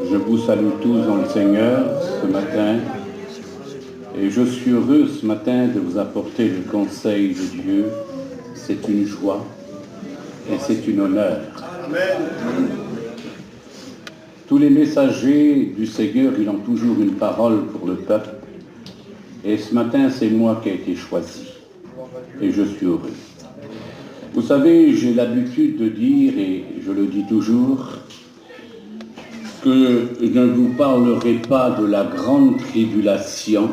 Je vous salue tous dans le Seigneur ce matin et je suis heureux ce matin de vous apporter le conseil de Dieu. C'est une joie et c'est un honneur. Amen. Tous les messagers du Seigneur, ils ont toujours une parole pour le peuple et ce matin c'est moi qui ai été choisi et je suis heureux. Vous savez, j'ai l'habitude de dire, et je le dis toujours, que je ne vous parlerai pas de la grande tribulation,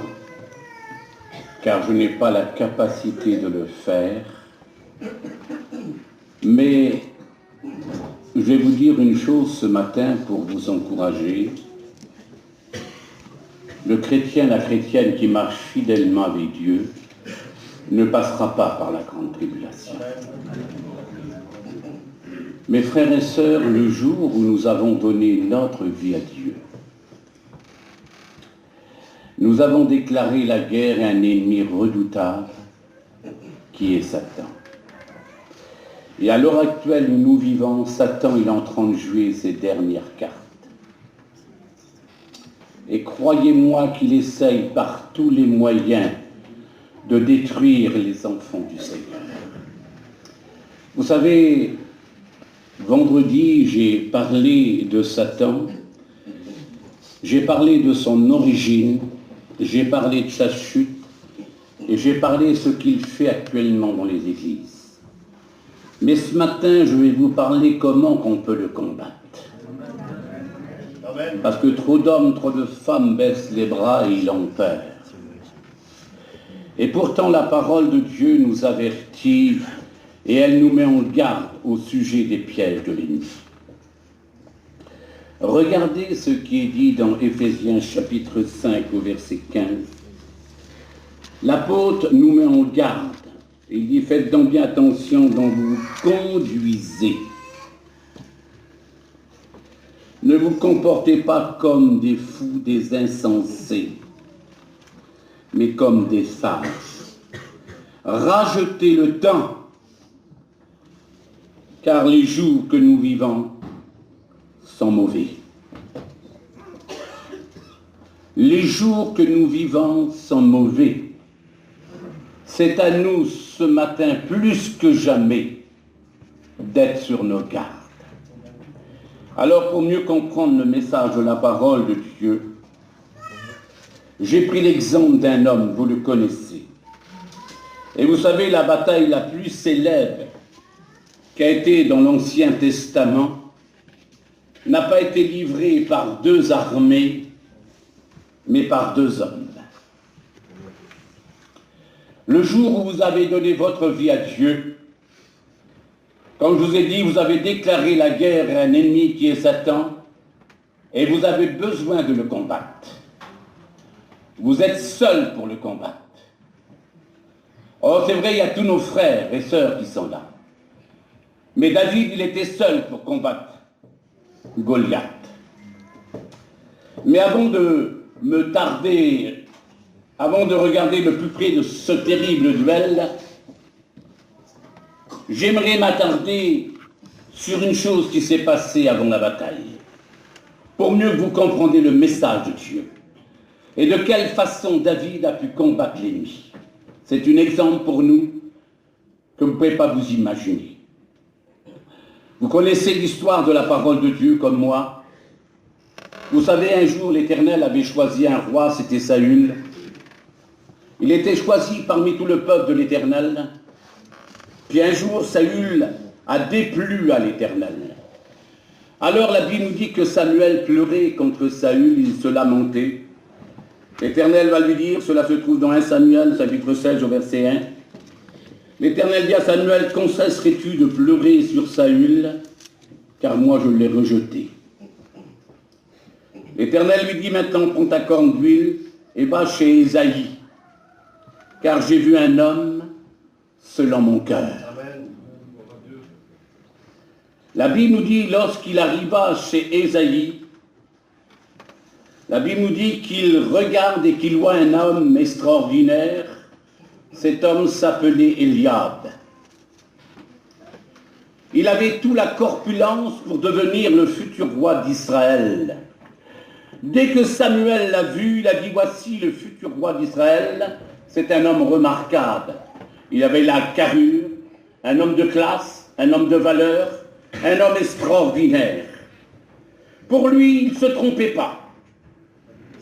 car je n'ai pas la capacité de le faire, mais je vais vous dire une chose ce matin pour vous encourager. Le chrétien, la chrétienne qui marche fidèlement avec Dieu ne passera pas par la grande tribulation. Mes frères et sœurs, le jour où nous avons donné notre vie à Dieu, nous avons déclaré la guerre à un ennemi redoutable qui est Satan. Et à l'heure actuelle où nous vivons, Satan il est en train de jouer ses dernières cartes. Et croyez-moi qu'il essaye par tous les moyens de détruire les enfants du Seigneur. Vous savez, vendredi, j'ai parlé de Satan, j'ai parlé de son origine, j'ai parlé de sa chute, et j'ai parlé de ce qu'il fait actuellement dans les églises. Mais ce matin, je vais vous parler comment on peut le combattre. Parce que trop d'hommes, trop de femmes baissent les bras et ils ont peur. Et pourtant, la parole de Dieu nous avertit et elle nous met en garde au sujet des pièges de l'ennemi. Regardez ce qui est dit dans Éphésiens chapitre 5 au verset 15. L'apôtre nous met en garde. Il dit, faites donc bien attention dont vous conduisez. Ne vous comportez pas comme des fous, des insensés, mais comme des sages. Rajetez le temps, car les jours que nous vivons sont mauvais. Les jours que nous vivons sont mauvais. C'est à nous ce matin, plus que jamais, d'être sur nos gardes. Alors, pour mieux comprendre le message de la parole de Dieu, j'ai pris l'exemple d'un homme, vous le connaissez. Et vous savez, la bataille la plus célèbre qui a été dans l'Ancien Testament n'a pas été livrée par deux armées, mais par deux hommes. Le jour où vous avez donné votre vie à Dieu, comme je vous ai dit, vous avez déclaré la guerre à un ennemi qui est Satan, et vous avez besoin de le combattre. Vous êtes seul pour le combattre. Oh, c'est vrai, il y a tous nos frères et sœurs qui sont là. Mais David, il était seul pour combattre Goliath. Mais avant de me tarder, avant de regarder de plus près de ce terrible duel, j'aimerais m'attarder sur une chose qui s'est passée avant la bataille, pour mieux que vous compreniez le message de Dieu, et de quelle façon David a pu combattre l'ennemi. C'est un exemple pour nous que vous ne pouvez pas vous imaginer. Vous connaissez l'histoire de la parole de Dieu comme moi. Vous savez, un jour, l'Éternel avait choisi un roi, c'était Saül. Il était choisi parmi tout le peuple de l'Éternel. Puis un jour, Saül a déplu à l'Éternel. Alors la Bible nous dit que Samuel pleurait contre Saül, il se lamentait. L'Éternel va lui dire, cela se trouve dans 1 Samuel, chapitre 16, au verset 1. L'Éternel dit à Samuel, quand cesserais-tu de pleurer sur Saül, car moi je l'ai rejeté. L'Éternel lui dit maintenant, prends ta corne d'huile et va chez Ésaïe, car j'ai vu un homme selon mon cœur. La Bible nous dit, lorsqu'il arriva chez Ésaïe, la Bible nous dit qu'il regarde et qu'il voit un homme extraordinaire. Cet homme s'appelait Eliab. Il avait toute la corpulence pour devenir le futur roi d'Israël. Dès que Samuel l'a vu, il a dit, voici le futur roi d'Israël. C'est un homme remarquable. Il avait la carrure, un homme de classe, un homme de valeur, un homme extraordinaire. Pour lui, il ne se trompait pas.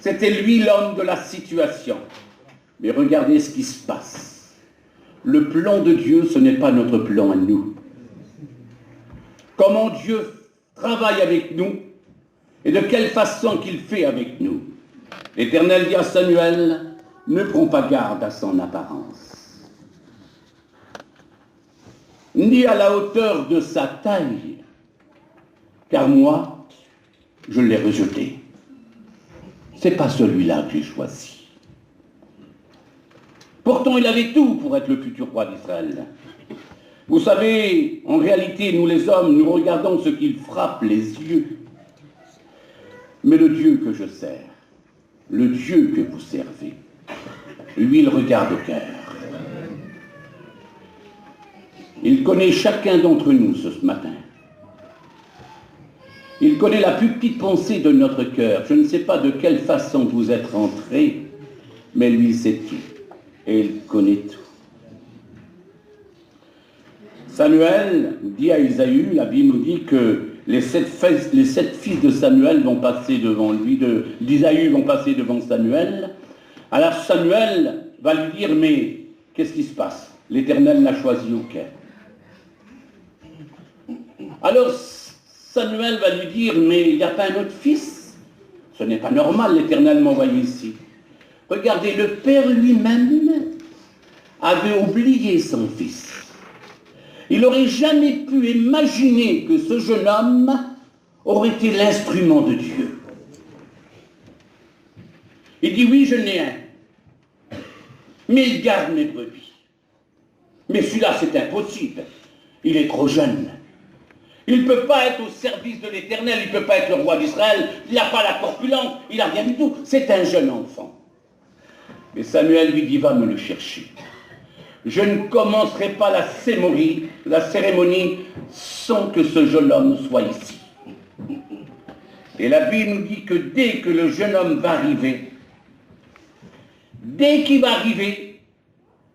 C'était lui l'homme de la situation. Mais regardez ce qui se passe. Le plan de Dieu, ce n'est pas notre plan à nous. Comment Dieu travaille avec nous et de quelle façon qu'il fait avec nous. L'Éternel dit à Samuel, ne prends pas garde à son apparence, ni à la hauteur de sa taille, car moi, je l'ai rejeté. C'est pas celui-là que j'ai choisi. Pourtant, il avait tout pour être le futur roi d'Israël. Vous savez, en réalité, nous les hommes, nous regardons ce qui frappe les yeux. Mais le Dieu que je sers, le Dieu que vous servez, lui, il regarde au cœur. Il connaît chacun d'entre nous ce matin. Il connaît la plus petite pensée de notre cœur. Je ne sais pas de quelle façon vous êtes rentrés, mais lui sait tout. Et il connaît tout. Samuel dit à Isaïe, la Bible nous dit que les sept fils de Samuel vont passer devant lui, d'Isaïe vont passer devant Samuel. Alors Samuel va lui dire, mais qu'est-ce qui se passe? L'Éternel l'a choisi au cœur. Alors Samuel va lui dire, mais il n'y a pas un autre fils? Ce n'est pas normal, l'Éternel m'a envoyé ici. Regardez, le Père lui-même avait oublié son fils. Il n'aurait jamais pu imaginer que ce jeune homme aurait été l'instrument de Dieu. Il dit, oui, je n'ai un, mais il garde mes brebis. Mais celui-là, c'est impossible. Il est trop jeune. Il ne peut pas être au service de l'Éternel, il ne peut pas être le roi d'Israël, il n'a pas la corpulence, il n'a rien du tout. C'est un jeune enfant. Et Samuel lui dit, va me le chercher. Je ne commencerai pas la cérémonie sans que ce jeune homme soit ici. Et la Bible nous dit que dès que le jeune homme va arriver, dès qu'il va arriver,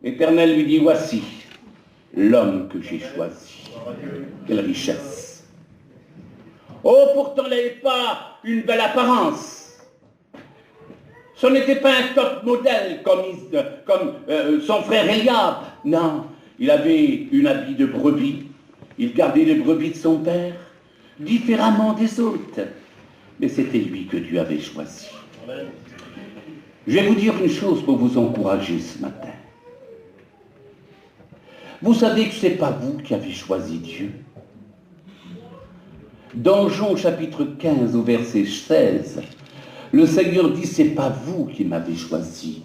l'Éternel lui dit, voici l'homme que j'ai choisi. Quelle richesse. Oh, pourtant, il n'avait pas une belle apparence. Ce n'était pas un top modèle comme son frère Eliab. Non, il avait une habit de brebis. Il gardait les brebis de son père, différemment des autres. Mais c'était lui que Dieu avait choisi. Amen. Je vais vous dire une chose pour vous encourager ce matin. Vous savez que ce n'est pas vous qui avez choisi Dieu. Dans Jean chapitre 15 au verset 16, le Seigneur dit, c'est pas vous qui m'avez choisi,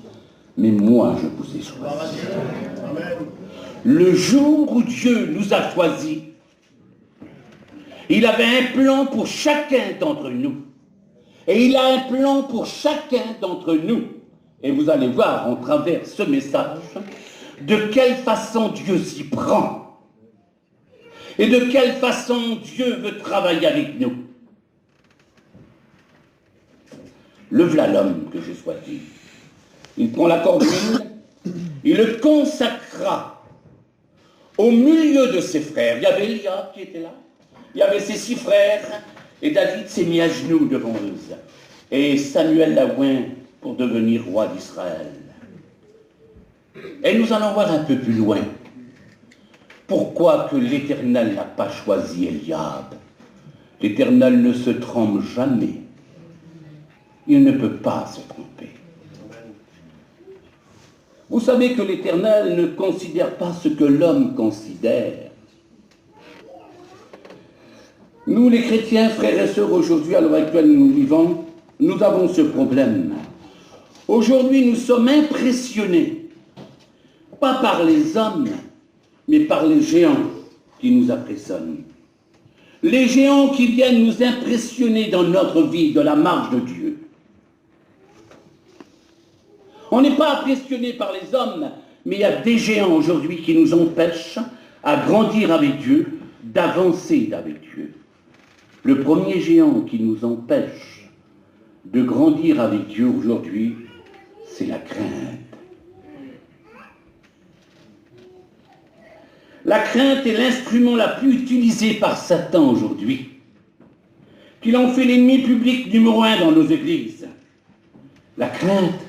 mais moi je vous ai choisi. Amen. Le jour où Dieu nous a choisis, il avait un plan pour chacun d'entre nous. Et il a un plan pour chacun d'entre nous. Et vous allez voir en travers ce message, de quelle façon Dieu s'y prend. Et de quelle façon Dieu veut travailler avec nous. Le voilà l'homme que j'ai choisi. Il prend la corbeille, il le consacra au milieu de ses frères. Il y avait Eliab qui était là, il y avait ses 6 frères, et David s'est mis à genoux devant eux. Et Samuel l'a oint pour devenir roi d'Israël. Et nous allons voir un peu plus loin. Pourquoi que l'Éternel n'a pas choisi Eliab? L'Éternel ne se trompe jamais. Il ne peut pas se tromper. Vous savez que l'Éternel ne considère pas ce que l'homme considère. Nous, les chrétiens, frères et sœurs, aujourd'hui, à l'heure actuelle, nous vivons, nous avons ce problème. Aujourd'hui, nous sommes impressionnés, pas par les hommes, mais par les géants qui nous impressionnent. Les géants qui viennent nous impressionner dans notre vie, de la marche de Dieu. On n'est pas impressionné par les hommes, mais il y a des géants aujourd'hui qui nous empêchent à grandir avec Dieu, d'avancer avec Dieu. Le premier géant qui nous empêche de grandir avec Dieu aujourd'hui, c'est la crainte. La crainte est l'instrument la plus utilisé par Satan aujourd'hui, qu'il en fait l'ennemi public numéro 1 dans nos églises. La crainte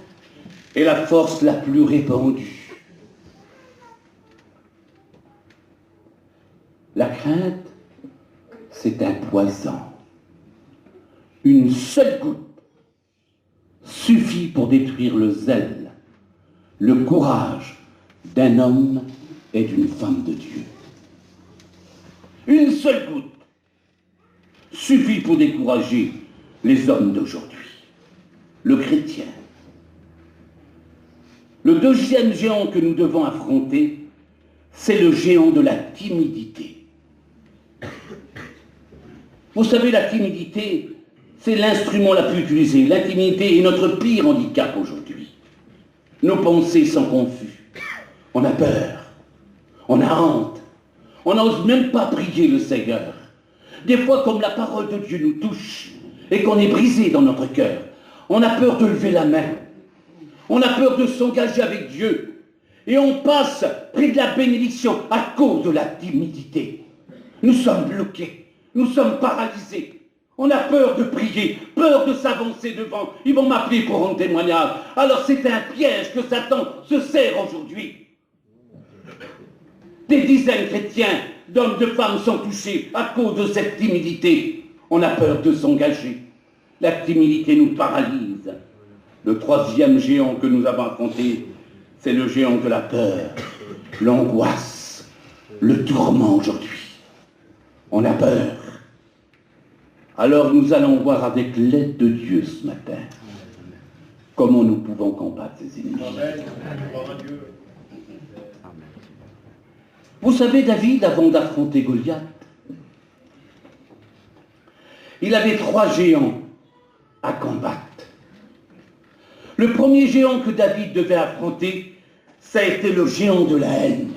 est la force la plus répandue. La crainte, c'est un poison. Une seule goutte suffit pour détruire le zèle, le courage d'un homme et d'une femme de Dieu. Une seule goutte suffit pour décourager les hommes d'aujourd'hui, le chrétien. Le deuxième géant que nous devons affronter, c'est le géant de la timidité. Vous savez, la timidité, c'est l'instrument la plus utilisé. La timidité est notre pire handicap aujourd'hui. Nos pensées sont confuses. On a peur. On a honte. On n'ose même pas prier le Seigneur. Des fois, comme la parole de Dieu nous touche et qu'on est brisé dans notre cœur, on a peur de lever la main. On a peur de s'engager avec Dieu. Et on passe près de la bénédiction à cause de la timidité. Nous sommes bloqués. Nous sommes paralysés. On a peur de prier, peur de s'avancer devant. Ils vont m'appeler pour rendre témoignage. Alors c'est un piège que Satan se sert aujourd'hui. Des dizaines de chrétiens, d'hommes, de femmes sont touchés à cause de cette timidité. On a peur de s'engager. La timidité nous paralyse. Le troisième géant que nous avons affronté, c'est le géant de la peur, l'angoisse, le tourment aujourd'hui. On a peur. Alors nous allons voir avec l'aide de Dieu ce matin comment nous pouvons combattre ces ennemis. Vous savez, David, avant d'affronter Goliath, il avait 3 géants à combattre. Le premier géant que David devait affronter, ça a été le géant de la haine.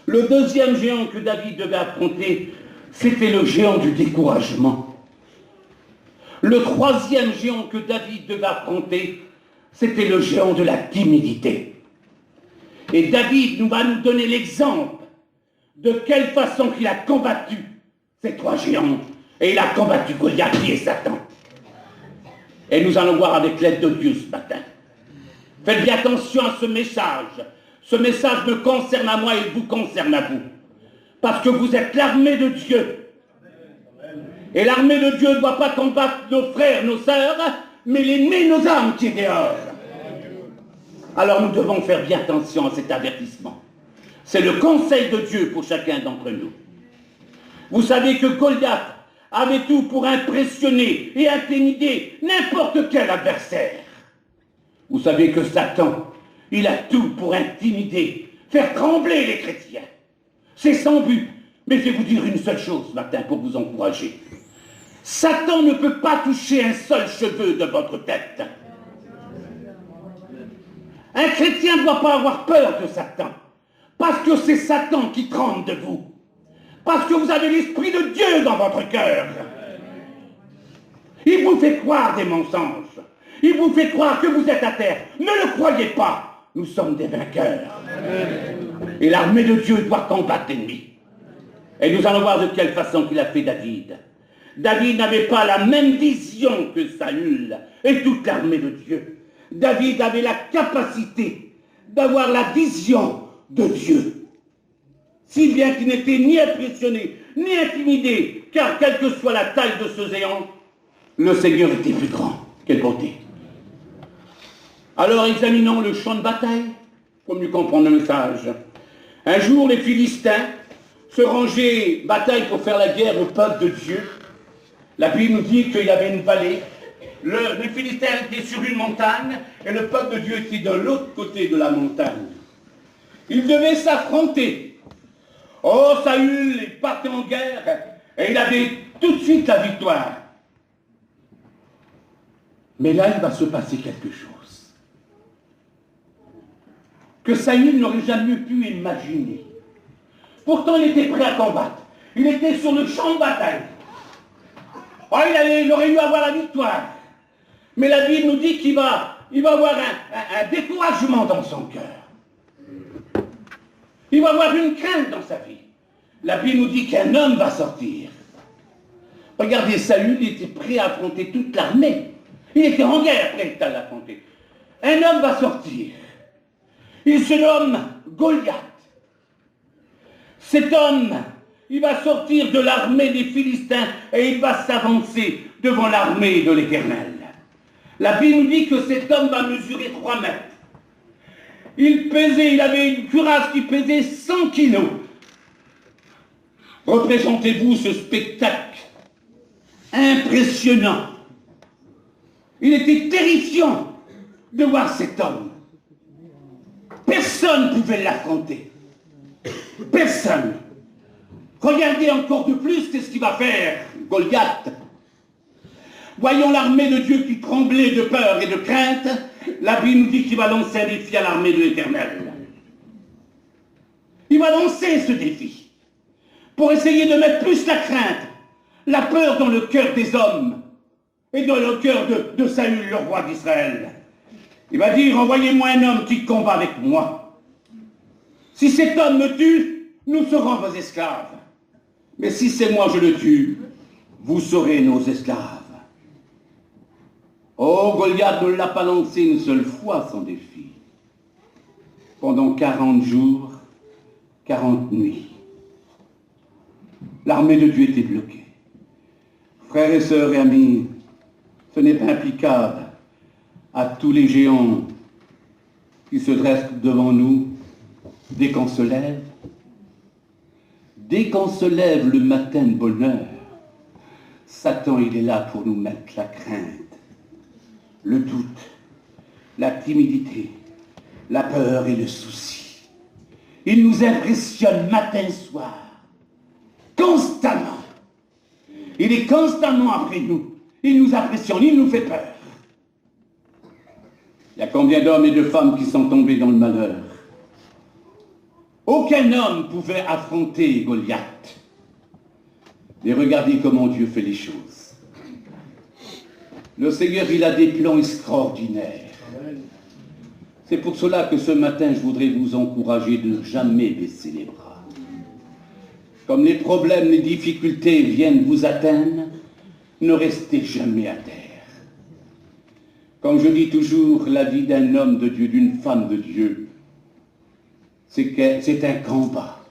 Le deuxième géant que David devait affronter, c'était le géant du découragement. Le troisième géant que David devait affronter, c'était le géant de la timidité. Et David va nous donner l'exemple de quelle façon il a combattu ces 3 géants. Et il a combattu Goliath qui est Satan. Et nous allons voir avec l'aide de Dieu ce matin. Faites bien attention à ce message. Ce message me concerne à moi et vous concerne à vous. Parce que vous êtes l'armée de Dieu. Et l'armée de Dieu ne doit pas combattre nos frères, nos sœurs, mais l'ennemi, nos âmes qui est dehors. Alors nous devons faire bien attention à cet avertissement. C'est le conseil de Dieu pour chacun d'entre nous. Vous savez que Goliath avait tout pour impressionner et intimider n'importe quel adversaire. Vous savez que Satan, il a tout pour intimider, faire trembler les chrétiens. C'est sans but. Mais je vais vous dire une seule chose ce matin pour vous encourager. Satan ne peut pas toucher un seul cheveu de votre tête. Un chrétien ne doit pas avoir peur de Satan. Parce que c'est Satan qui tremble de vous. Parce que vous avez l'Esprit de Dieu dans votre cœur. Il vous fait croire des mensonges. Il vous fait croire que vous êtes à terre. Ne le croyez pas. Nous sommes des vainqueurs. Et l'armée de Dieu doit combattre l'ennemi. Et nous allons voir de quelle façon qu'il a fait David. David n'avait pas la même vision que Saül et toute l'armée de Dieu. David avait la capacité d'avoir la vision de Dieu. Si bien qu'il n'était ni impressionné, ni intimidé, car quelle que soit la taille de ce géant, le Seigneur était plus grand. Quelle beauté! Alors examinons le champ de bataille, pour mieux comprendre le message. Un jour, les Philistins se rangeaient bataille pour faire la guerre au peuple de Dieu. La Bible nous dit qu'il y avait une vallée. Les Philistins étaient sur une montagne et le peuple de Dieu était de l'autre côté de la montagne. Ils devaient s'affronter. Oh, Saül, il partait en guerre et il avait tout de suite la victoire. Mais là, il va se passer quelque chose que Saül n'aurait jamais pu imaginer. Pourtant, il était prêt à combattre. Il était sur le champ de bataille. Oh, il aurait dû avoir la victoire. victoire. Mais la Bible nous dit qu'il va avoir un découragement dans son cœur. Il va avoir une crainte dans sa vie. La Bible nous dit qu'un homme va sortir. Regardez, Saül, il était prêt à affronter toute l'armée. Il était en guerre, prêt à l'affronter. Un homme va sortir. Il se nomme Goliath. Cet homme, il va sortir de l'armée des Philistins et il va s'avancer devant l'armée de l'Éternel. La Bible nous dit que cet homme va mesurer 3 mètres. Il avait une cuirasse qui pesait 100 kilos. Représentez-vous ce spectacle impressionnant. Il était terrifiant de voir cet homme. Personne ne pouvait l'affronter. Personne. Regardez encore de plus qu'est-ce qu'il va faire, Goliath. Voyons l'armée de Dieu qui tremblait de peur et de crainte. La Bible nous dit qu'il va lancer un défi à l'armée de l'Éternel. Il va lancer ce défi pour essayer de mettre plus la crainte, la peur dans le cœur des hommes et dans le cœur de Saül, le roi d'Israël. Il va dire, envoyez-moi un homme qui combat avec moi. Si cet homme me tue, nous serons vos esclaves. Mais si c'est moi je le tue, vous serez nos esclaves. Oh, Goliath ne l'a pas lancé une seule fois, son défi. Pendant 40 jours, 40 nuits. L'armée de Dieu était bloquée. Frères et sœurs et amis, ce n'est pas implicable à tous les géants qui se dressent devant nous dès qu'on se lève. Dès qu'on se lève le matin de bonne heure, Satan, il est là pour nous mettre la crainte, le doute, la timidité, la peur et le souci. Il nous impressionne matin, soir, constamment. Il est constamment après nous. Il nous impressionne, il nous fait peur. Il y a combien d'hommes et de femmes qui sont tombés dans le malheur? Aucun homme pouvait affronter Goliath. Et regardez comment Dieu fait les choses. Le Seigneur, il a des plans extraordinaires. C'est pour cela que ce matin, je voudrais vous encourager de ne jamais baisser les bras. Comme les problèmes, les difficultés viennent vous atteindre, ne restez jamais à terre. Comme je dis toujours, la vie d'un homme de Dieu, d'une femme de Dieu, c'est un combat.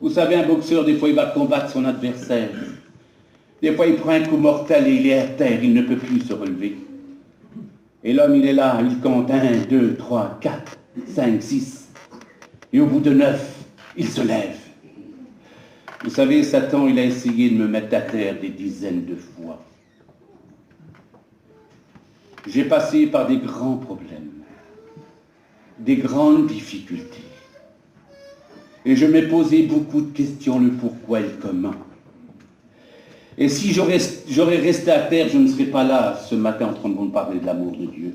Vous savez, un boxeur, des fois, il va combattre son adversaire. Des fois, il prend un coup mortel et il est à terre, il ne peut plus se relever. Et l'homme, il est là, il compte 1, 2, 3, 4, 5, 6. Et au bout de 9, il se lève. Vous savez, Satan, il a essayé de me mettre à terre des dizaines de fois. J'ai passé par des grands problèmes, des grandes difficultés. Et je m'ai posé beaucoup de questions, le pourquoi et le comment. Et si j'aurais resté à terre, je ne serais pas là ce matin en train de vous parler de l'amour de Dieu.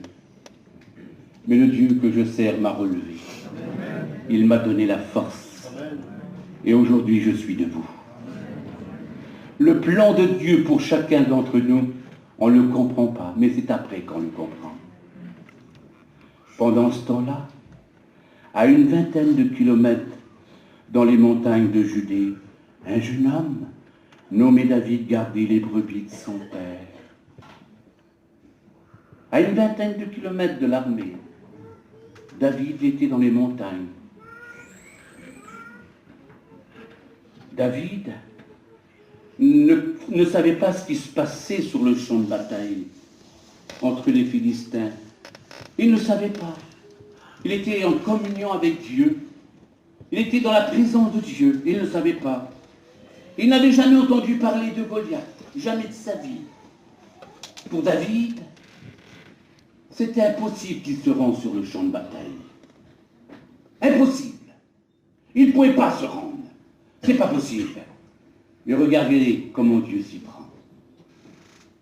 Mais le Dieu que je sers m'a relevé. Il m'a donné la force. Et aujourd'hui, je suis debout. Le plan de Dieu pour chacun d'entre nous, on ne le comprend pas, mais c'est après qu'on le comprend. Pendant ce temps-là, à une vingtaine de kilomètres dans les montagnes de Judée, un jeune homme nommé David gardait les brebis de son père. À une vingtaine de kilomètres de l'armée, David était dans les montagnes. David ne savait pas ce qui se passait sur le champ de bataille entre les Philistins. Il ne savait pas. Il était en communion avec Dieu. Il était dans la présence de Dieu. Il ne savait pas. Il n'avait jamais entendu parler de Goliath. Jamais de sa vie. Pour David, c'était impossible qu'il se rende sur le champ de bataille. Impossible. Il ne pouvait pas se rendre. C'est pas possible. Mais regardez comment Dieu s'y prend.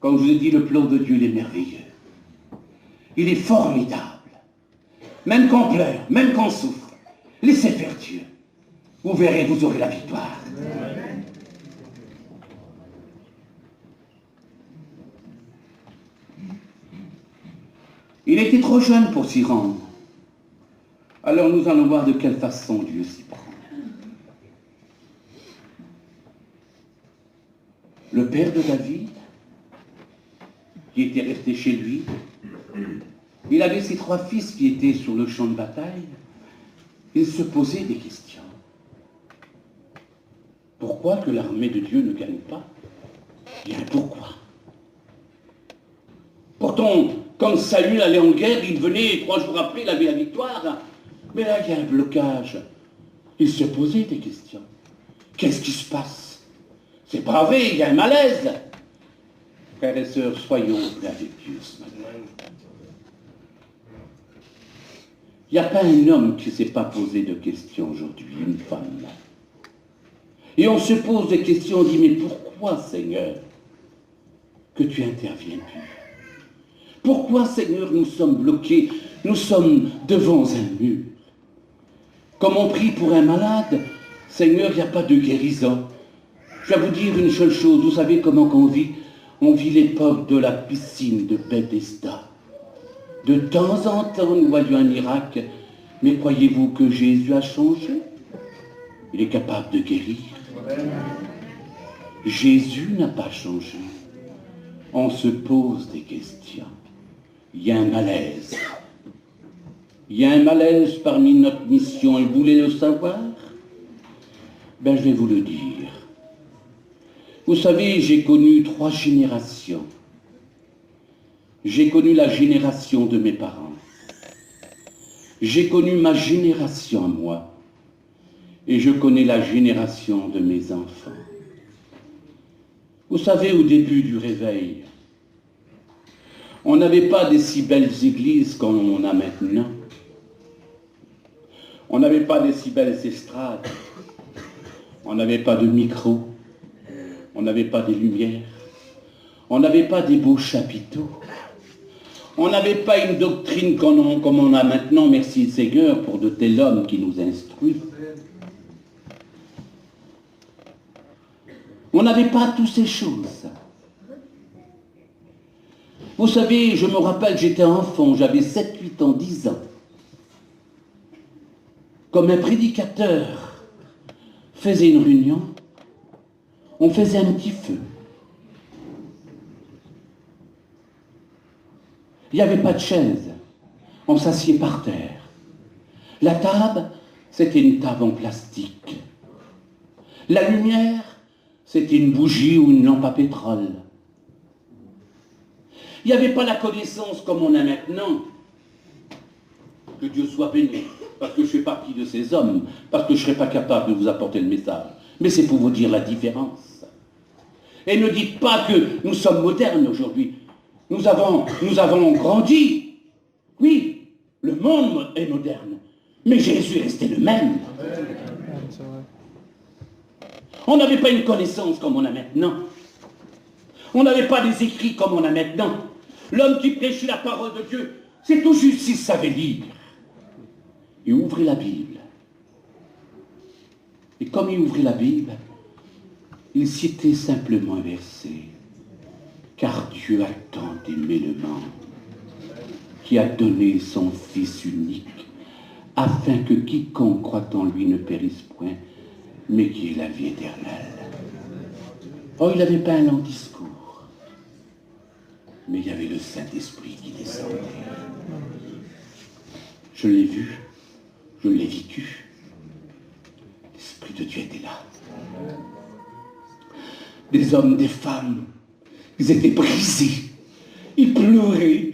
Comme je vous ai dit, le plan de Dieu, il est merveilleux. Il est formidable. Même quand on pleure, même quand on souffre, laissez faire Dieu. Vous verrez, vous aurez la victoire. Il était trop jeune pour s'y rendre. Alors nous allons voir de quelle façon Dieu s'y prend. Le père de David, qui était resté chez lui, il avait ses 3 fils qui étaient sur le champ de bataille. Il se posait des questions. Pourquoi que l'armée de Dieu ne gagne pas? Bien, pourquoi? Pourtant, quand Saül allait en guerre, il venait et 3 jours après, il avait la victoire. Mais là, il y a un blocage. Il se posait des questions. Qu'est-ce qui se passe? C'est pas vrai, il y a un malaise. Frères et sœurs, soyons prêts avec Dieu ce matin. Il n'y a pas un homme qui ne s'est pas posé de questions aujourd'hui, une femme. Et on se pose des questions, on dit, mais pourquoi, Seigneur, que tu interviens plus? Pourquoi, Seigneur, nous sommes bloqués, nous sommes devant un mur? Comme on prie pour un malade, Seigneur, il n'y a pas de guérison. Je vais vous dire une seule chose, vous savez comment on vit? On vit l'époque de la piscine de Bethesda. De temps en temps, nous voyons un miracle, mais croyez-vous que Jésus a changé? Il est capable de guérir. Jésus n'a pas changé. On se pose des questions. Il y a un malaise. Il y a un malaise parmi notre mission, et vous voulez le savoir? Ben, je vais vous le dire. Vous savez, j'ai connu 3 générations. J'ai connu la génération de mes parents. J'ai connu ma génération à moi. Et je connais la génération de mes enfants. Vous savez, au début du réveil, on n'avait pas des si belles églises comme on a maintenant. On n'avait pas des si belles estrades. On n'avait pas de micro. On n'avait pas des lumières. On n'avait pas des beaux chapiteaux. On n'avait pas une doctrine comme on a maintenant, merci Seigneur, pour de tels hommes qui nous instruisent. On n'avait pas toutes ces choses. Vous savez, je me rappelle, j'étais enfant, j'avais 7, 8 ans, 10 ans. Comme un prédicateur faisait une réunion, on faisait un petit feu. Il n'y avait pas de chaise, on s'assied par terre. La table, c'était une table en plastique. La lumière, c'était une bougie ou une lampe à pétrole. Il n'y avait pas la connaissance comme on a maintenant. Que Dieu soit béni, parce que je fais partie de ces hommes, parce que je ne serais pas capable de vous apporter le message. Mais c'est pour vous dire la différence. Et ne dites pas que nous sommes modernes aujourd'hui. Nous avons grandi. Oui, le monde est moderne. Mais Jésus est resté le même. On n'avait pas une connaissance comme on a maintenant. On n'avait pas des écrits comme on a maintenant. L'homme qui prêchait la parole de Dieu, c'est tout juste s'il savait lire. Il ouvrait la Bible. Et comme il ouvrait la Bible, il citait simplement un verset. Car Dieu a tant aimé le monde, qui a donné son Fils unique, afin que quiconque croit en lui ne périsse point, mais qui ait la vie éternelle. Oh, il n'avait pas un long discours, mais il y avait le Saint-Esprit qui descendait. Je l'ai vu, je l'ai vécu. L'Esprit de Dieu était là. Des hommes, des femmes, ils étaient brisés, ils pleuraient.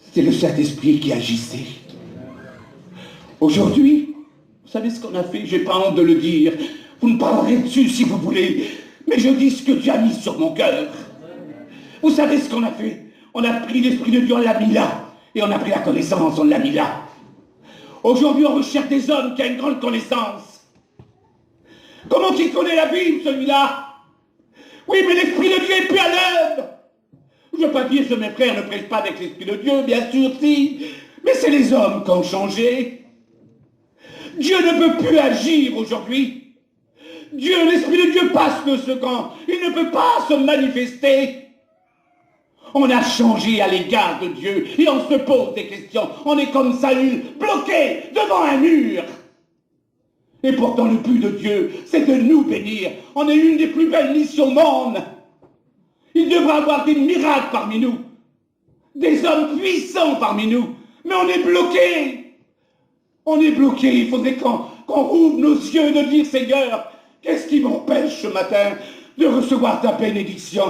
C'était le Saint-Esprit qui agissait. Aujourd'hui, vous savez ce qu'on a fait? J'ai pas honte de le dire. Vous me parlerez dessus si vous voulez. Mais je dis ce que Dieu a mis sur mon cœur. Vous savez ce qu'on a fait? On a pris l'Esprit de Dieu, on l'a mis là. Et on a pris la connaissance, on l'a mis là. Aujourd'hui, on recherche des hommes qui ont une grande connaissance. Comment il connaît la Bible, celui-là? Oui, mais l'Esprit de Dieu est plus à l'œuvre. Je ne veux pas dire que mes frères ne prêchent pas avec l'Esprit de Dieu, bien sûr, si. Mais c'est les hommes qui ont changé. Dieu ne peut plus agir aujourd'hui. Dieu, l'Esprit de Dieu passe le second. Il ne peut pas se manifester. On a changé à l'égard de Dieu et on se pose des questions. On est comme Saül, bloqué devant un mur. Et pourtant le but de Dieu, c'est de nous bénir. On est une des plus belles missions au monde. Il devrait y avoir des miracles parmi nous, des hommes puissants parmi nous, mais on est bloqué. On est bloqué. Il faudrait qu'on rouvre nos yeux de dire, Seigneur, qu'est-ce qui m'empêche ce matin de recevoir ta bénédiction?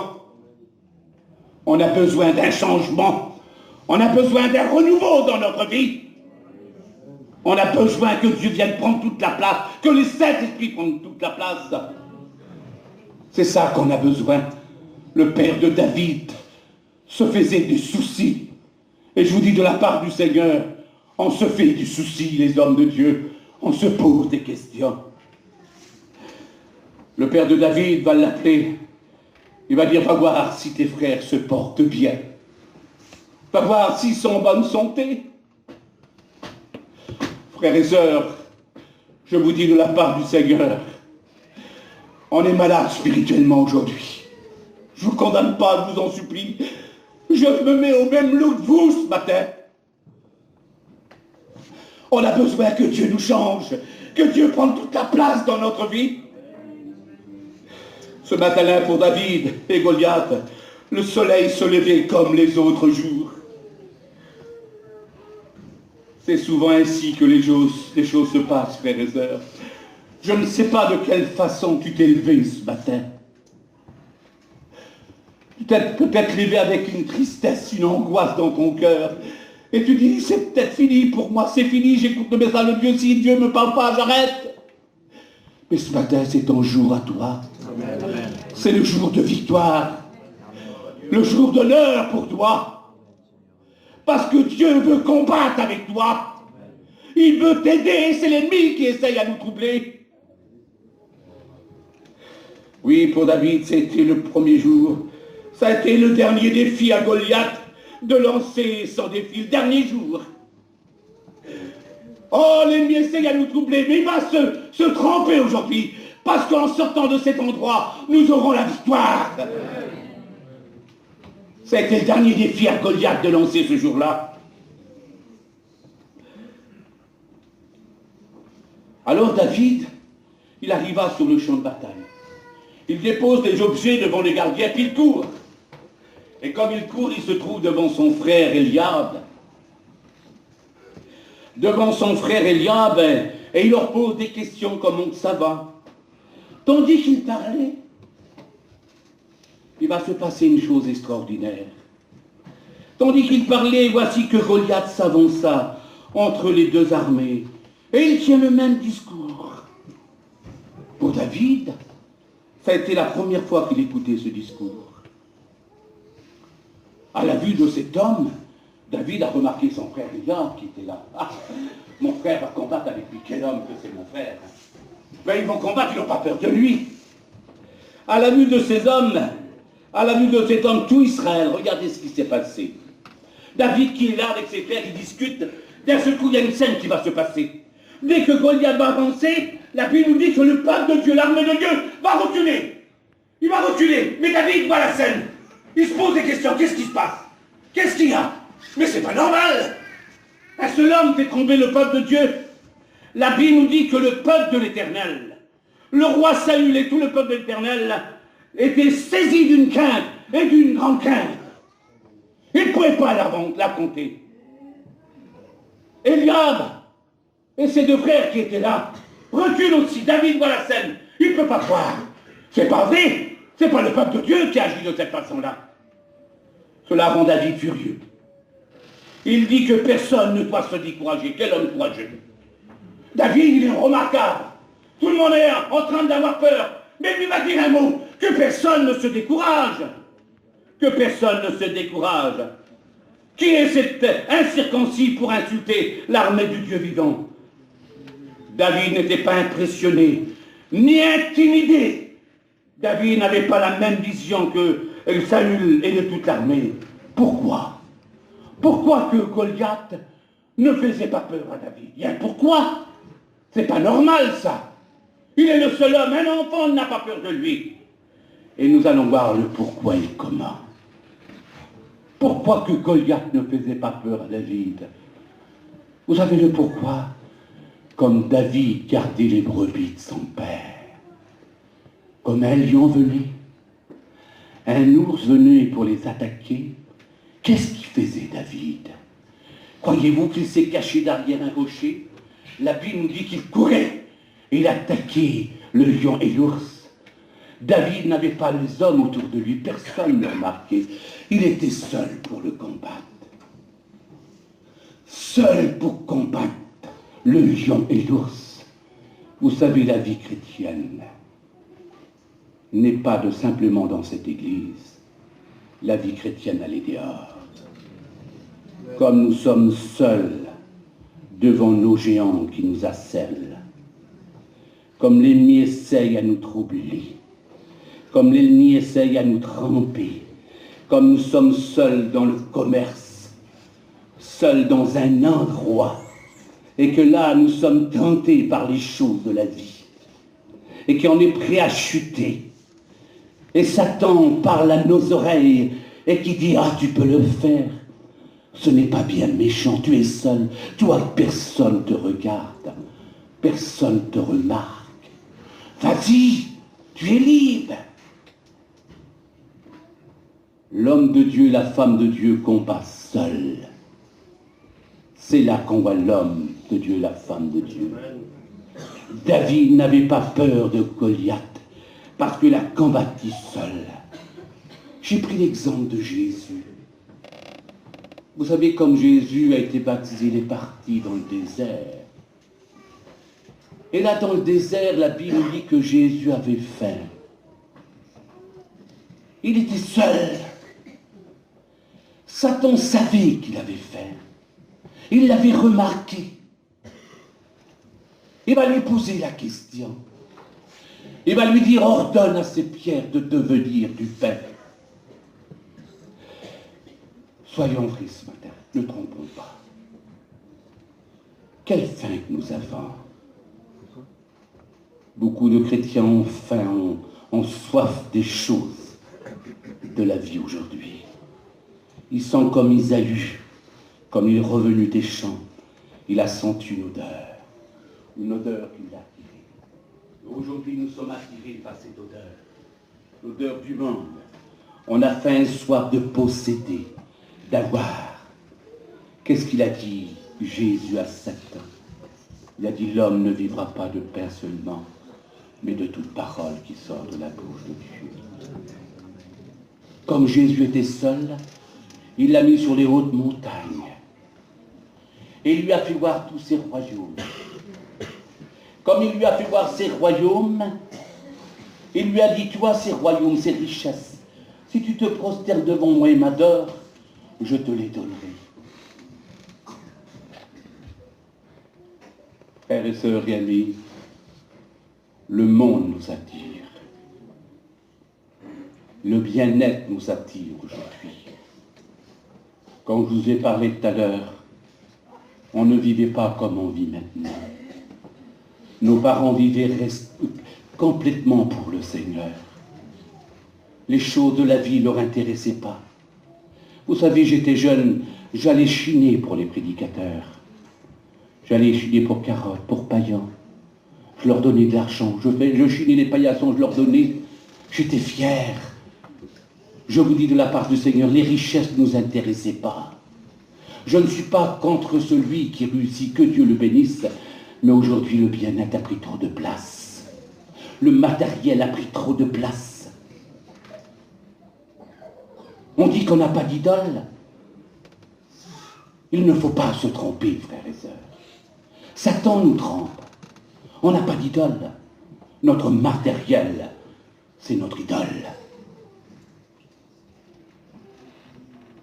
On a besoin d'un changement. On a besoin d'un renouveau dans notre vie. On a besoin que Dieu vienne prendre toute la place, que le Saint-Esprit prenne toute la place. C'est ça qu'on a besoin. Le père de David se faisait des soucis. Et je vous dis de la part du Seigneur, on se fait du souci, les hommes de Dieu. On se pose des questions. Le père de David va l'appeler. Il va dire, va voir si tes frères se portent bien. Va voir s'ils sont en bonne santé. Frères et sœurs, je vous dis de la part du Seigneur, on est malade spirituellement aujourd'hui. Je ne vous condamne pas, je vous en supplie. Je me mets au même lot que vous ce matin. On a besoin que Dieu nous change, que Dieu prenne toute la place dans notre vie. Ce matin-là, pour David et Goliath, le soleil se levait comme les autres jours. C'est souvent ainsi que les choses se passent, frères et sœurs. Je ne sais pas de quelle façon tu t'es levé ce matin. Peut-être levé avec une tristesse, une angoisse dans ton cœur. Et tu dis, c'est peut-être fini pour moi, c'est fini, j'écoute le message de Dieu, si Dieu ne me parle pas, j'arrête. Mais ce matin, c'est ton jour à toi. C'est le jour de victoire. Le jour d'honneur pour toi. Parce que Dieu veut combattre avec toi. Il veut t'aider, c'est l'ennemi qui essaye à nous troubler. Oui, pour David, c'était le premier jour. Ça a été le dernier défi à Goliath de lancer son défi, le dernier jour. Oh, l'ennemi essaye à nous troubler, mais il va se tromper aujourd'hui. Parce qu'en sortant de cet endroit, nous aurons la victoire. Ça a été le dernier défi à Goliath de lancer ce jour-là. Alors David, il arriva sur le champ de bataille. Il dépose des objets devant les gardiens, puis il court. Et comme il court, il se trouve devant son frère Eliab. Devant son frère Eliab, et il leur pose des questions comme ça va. Tandis qu'il parlait, il va se passer une chose extraordinaire. Tandis qu'il parlait, voici que Goliath s'avança entre les deux armées. Et il tient le même discours. Pour David, ça a été la première fois qu'il écoutait ce discours. À la vue de cet homme, David a remarqué son frère Eliab qui était là. Ah, mon frère va combattre avec lui. Quel homme que c'est mon frère. Mais ils vont combattre, ils n'ont pas peur de lui. À la vue de ces hommes, à la vue de cet homme, tout Israël, regardez ce qui s'est passé. David qui est là avec ses frères, ils discutent. D'un seul coup, il y a une scène qui va se passer. Dès que Goliath va avancer, la Bible nous dit que le peuple de Dieu, l'armée de Dieu, va reculer. Il va reculer. Mais David voit la scène. Il se pose des questions. Qu'est-ce qui se passe? Qu'est-ce qu'il y a? Mais c'est pas normal. Un seul homme fait trembler le peuple de Dieu. La Bible nous dit que le peuple de l'Éternel, le roi Saül et tout le peuple de l'Éternel étaient saisis d'une crainte et d'une grande crainte. Ils ne pouvaient pas l'affronter. Eliab et ses deux frères qui étaient là reculent aussi. David voit la scène. Il ne peut pas croire. C'est pas vrai. C'est pas le peuple de Dieu qui agit de cette façon-là. Cela rend David furieux. Il dit que personne ne doit se décourager. Quel homme courageux. David, il est remarquable. Tout le monde est en train d'avoir peur. Mais lui va dire un mot. Que personne ne se décourage. Que personne ne se décourage. Qui est cet incirconcis pour insulter l'armée du Dieu vivant? David n'était pas impressionné, ni intimidé. David n'avait pas la même vision que Saül et de toute l'armée. Pourquoi? Pourquoi que Goliath ne faisait pas peur à David? Bien, pourquoi? C'est pas normal ça. Il est le seul homme, un enfant n'a pas peur de lui. Et nous allons voir le pourquoi et comment. Pourquoi que Goliath ne faisait pas peur à David? Vous savez le pourquoi? Comme David gardait les brebis de son père. Comme un lion venait, un ours venait pour les attaquer. Qu'est-ce qu'il faisait David? Croyez-vous qu'il s'est caché derrière un rocher? La Bible nous dit qu'il courait. Il attaquait le lion et l'ours. David n'avait pas les hommes autour de lui, personne ne le remarquait. Il était seul pour le combattre. Seul pour combattre le lion et l'ours. Vous savez, la vie chrétienne n'est pas de simplement dans cette église. La vie chrétienne, elle est dehors. Comme nous sommes seuls devant nos géants qui nous assèlent, comme l'ennemi essaye à nous troubler, comme l'ennemi essaye à nous tremper, comme nous sommes seuls dans le commerce, seuls dans un endroit, et que là nous sommes tentés par les choses de la vie, et qu'on est prêt à chuter, et Satan parle à nos oreilles, et qui dit « Ah, tu peux le faire ». Ce n'est pas bien méchant, tu es seul, toi personne te regarde, personne te remarque. Vas-y, tu es libre. L'homme de Dieu et la femme de Dieu combattent seuls. C'est là qu'on voit l'homme de Dieu et la femme de Dieu. David n'avait pas peur de Goliath parce qu'il a combattu seul. J'ai pris l'exemple de Jésus. Vous savez, comme Jésus a été baptisé, il est parti dans le désert. Et là, dans le désert, la Bible dit que Jésus avait faim. Il était seul. Satan savait qu'il avait faim. Il l'avait remarqué. Il va lui poser la question. Il va lui dire, ordonne à ces pierres de devenir du pain. Soyons vrais ce matin, ne trompons pas. Quelle faim que nous avons. Beaucoup de chrétiens ont faim, ont soif des choses de la vie aujourd'hui. Ils sont comme Isaïe, comme il est revenu des champs. Il a senti une odeur qui l'a attiré. Aujourd'hui, nous sommes attirés par cette l'odeur du monde. On a faim et soif de posséder, d'avoir. Qu'est-ce qu'il a dit, Jésus, à Satan? Il a dit, l'homme ne vivra pas de pain seulement, mais de toute parole qui sort de la bouche de Dieu. Comme Jésus était seul, il l'a mis sur les hautes montagnes. Et il lui a fait voir tous ses royaumes. Comme il lui a fait voir ses royaumes, il lui a dit, toi, ces royaumes, ces richesses, si tu te prosternes devant moi et m'adores, je te les donnerai. Frères et sœurs et amis, le monde nous attire. Le bien-être nous attire aujourd'hui. Quand je vous ai parlé tout à l'heure, on ne vivait pas comme on vit maintenant. Nos parents vivaient complètement pour le Seigneur. Les choses de la vie ne leur intéressaient pas. Vous savez, j'étais jeune, j'allais chiner pour les prédicateurs. J'allais chiner pour Carotte, pour Payan. Je leur donnais de l'argent. Je chinais les paillassons, je leur donnais. J'étais fier. Je vous dis de la part du Seigneur, les richesses ne nous intéressaient pas. Je ne suis pas contre celui qui réussit, que Dieu le bénisse, mais aujourd'hui le bien-être a pris trop de place. Le matériel a pris trop de place. On dit qu'on n'a pas d'idole. Il ne faut pas se tromper, frères et sœurs. Satan nous trompe. On n'a pas d'idole. Notre matériel, c'est notre idole.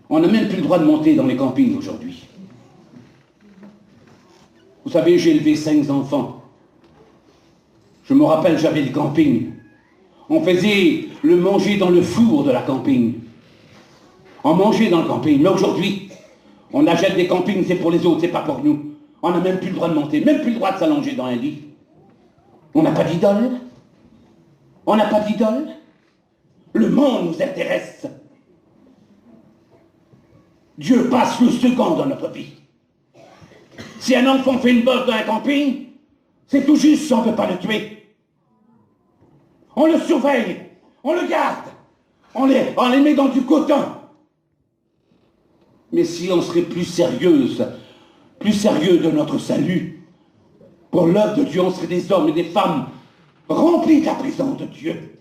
On n'a même plus le droit de monter dans les campings aujourd'hui. Vous savez, j'ai élevé 5 enfants. Je me rappelle, j'avais le camping. On faisait le manger dans le four de la camping. On mangeait dans le camping. Mais aujourd'hui, on achète des campings, c'est pour les autres, c'est pas pour nous. On n'a même plus le droit de monter, même plus le droit de s'allonger dans un lit. On n'a pas d'idole. On n'a pas d'idole. Le monde nous intéresse. Dieu passe le second dans notre vie. Si un enfant fait une bosse dans un camping, c'est tout juste si on ne peut pas le tuer. On le surveille, on le garde, on les met dans du coton. Mais si on serait plus sérieux de notre salut, pour l'œuvre de Dieu, on serait des hommes et des femmes remplis de la présence de Dieu.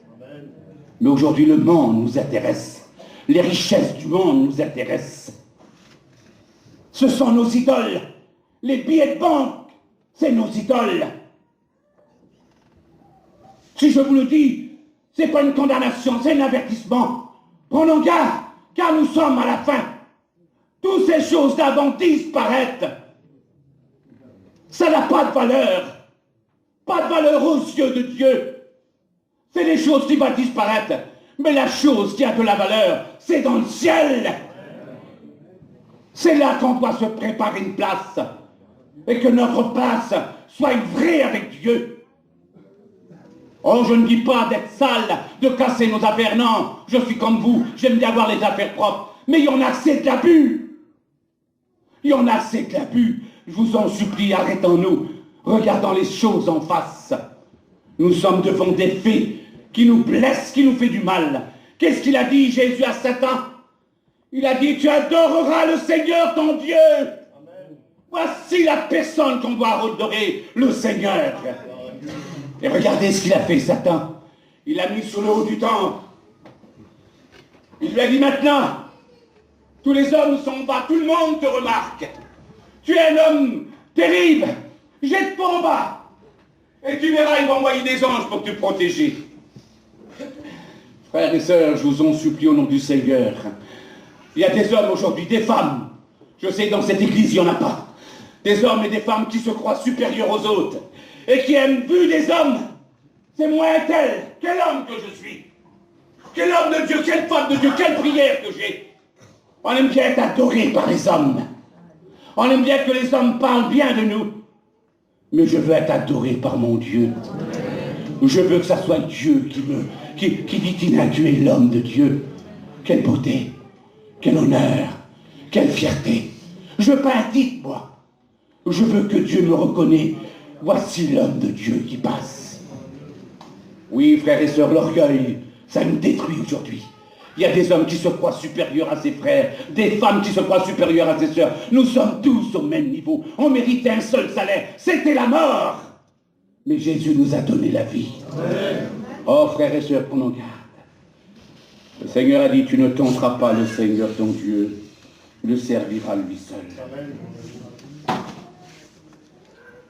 Mais aujourd'hui, le monde nous intéresse. Les richesses du monde nous intéressent. Ce sont nos idoles. Les billets de banque, c'est nos idoles. Si je vous le dis, ce n'est pas une condamnation, c'est un avertissement. Prenons garde, car nous sommes à la fin. Toutes ces choses d'avant disparaissent. Ça n'a pas de valeur. Pas de valeur aux yeux de Dieu. C'est des choses qui vont disparaître. Mais la chose qui a de la valeur, c'est dans le ciel. C'est là qu'on doit se préparer une place. Et que notre place soit vraie avec Dieu. Oh, je ne dis pas d'être sale, de casser nos affaires, non. Je suis comme vous, j'aime bien avoir les affaires propres. Mais il y en a assez de l'abus. Il y en a assez de l'abus. Je vous en supplie, arrêtons-nous. Regardons les choses en face. Nous sommes devant des faits qui nous blessent, qui nous fait du mal. Qu'est-ce qu'il a dit, Jésus, à Satan? Il a dit, tu adoreras le Seigneur ton Dieu. Amen. Voici la personne qu'on doit adorer, le Seigneur. Et regardez ce qu'il a fait, Satan. Il l'a mis sur le haut du temple. Il lui a dit maintenant, tous les hommes sont bas, tout le monde te remarque. Tu es un homme terrible. Jette-toi en bas. Et tu verras, ils vont envoyer des anges pour te protéger. Frères et sœurs, je vous en supplie au nom du Seigneur. Il y a des hommes aujourd'hui, des femmes. Je sais, dans cette église, il n'y en a pas. Des hommes et des femmes qui se croient supérieurs aux autres. Et qui aiment vu des hommes. C'est moi un tel. Quel homme que je suis. Quel homme de Dieu, quelle femme de Dieu, quelle prière que j'ai. On aime bien être adoré par les hommes. On aime bien que les hommes parlent bien de nous. Mais je veux être adoré par mon Dieu. Je veux que ça soit Dieu qui dit qu'il a tué l'homme de Dieu. Quelle beauté, quel honneur, quelle fierté. Je veux pas un titre, moi. Je veux que Dieu me reconnaisse. Voici l'homme de Dieu qui passe. Oui, frères et sœurs, l'orgueil, ça nous détruit aujourd'hui. Il y a des hommes qui se croient supérieurs à ses frères, des femmes qui se croient supérieures à ses sœurs. Nous sommes tous au même niveau. On méritait un seul salaire, c'était la mort. Mais Jésus nous a donné la vie. Amen. Oh, frères et sœurs, prenons garde. Le Seigneur a dit, tu ne tenteras pas le Seigneur ton Dieu, tu le serviras lui seul. Amen.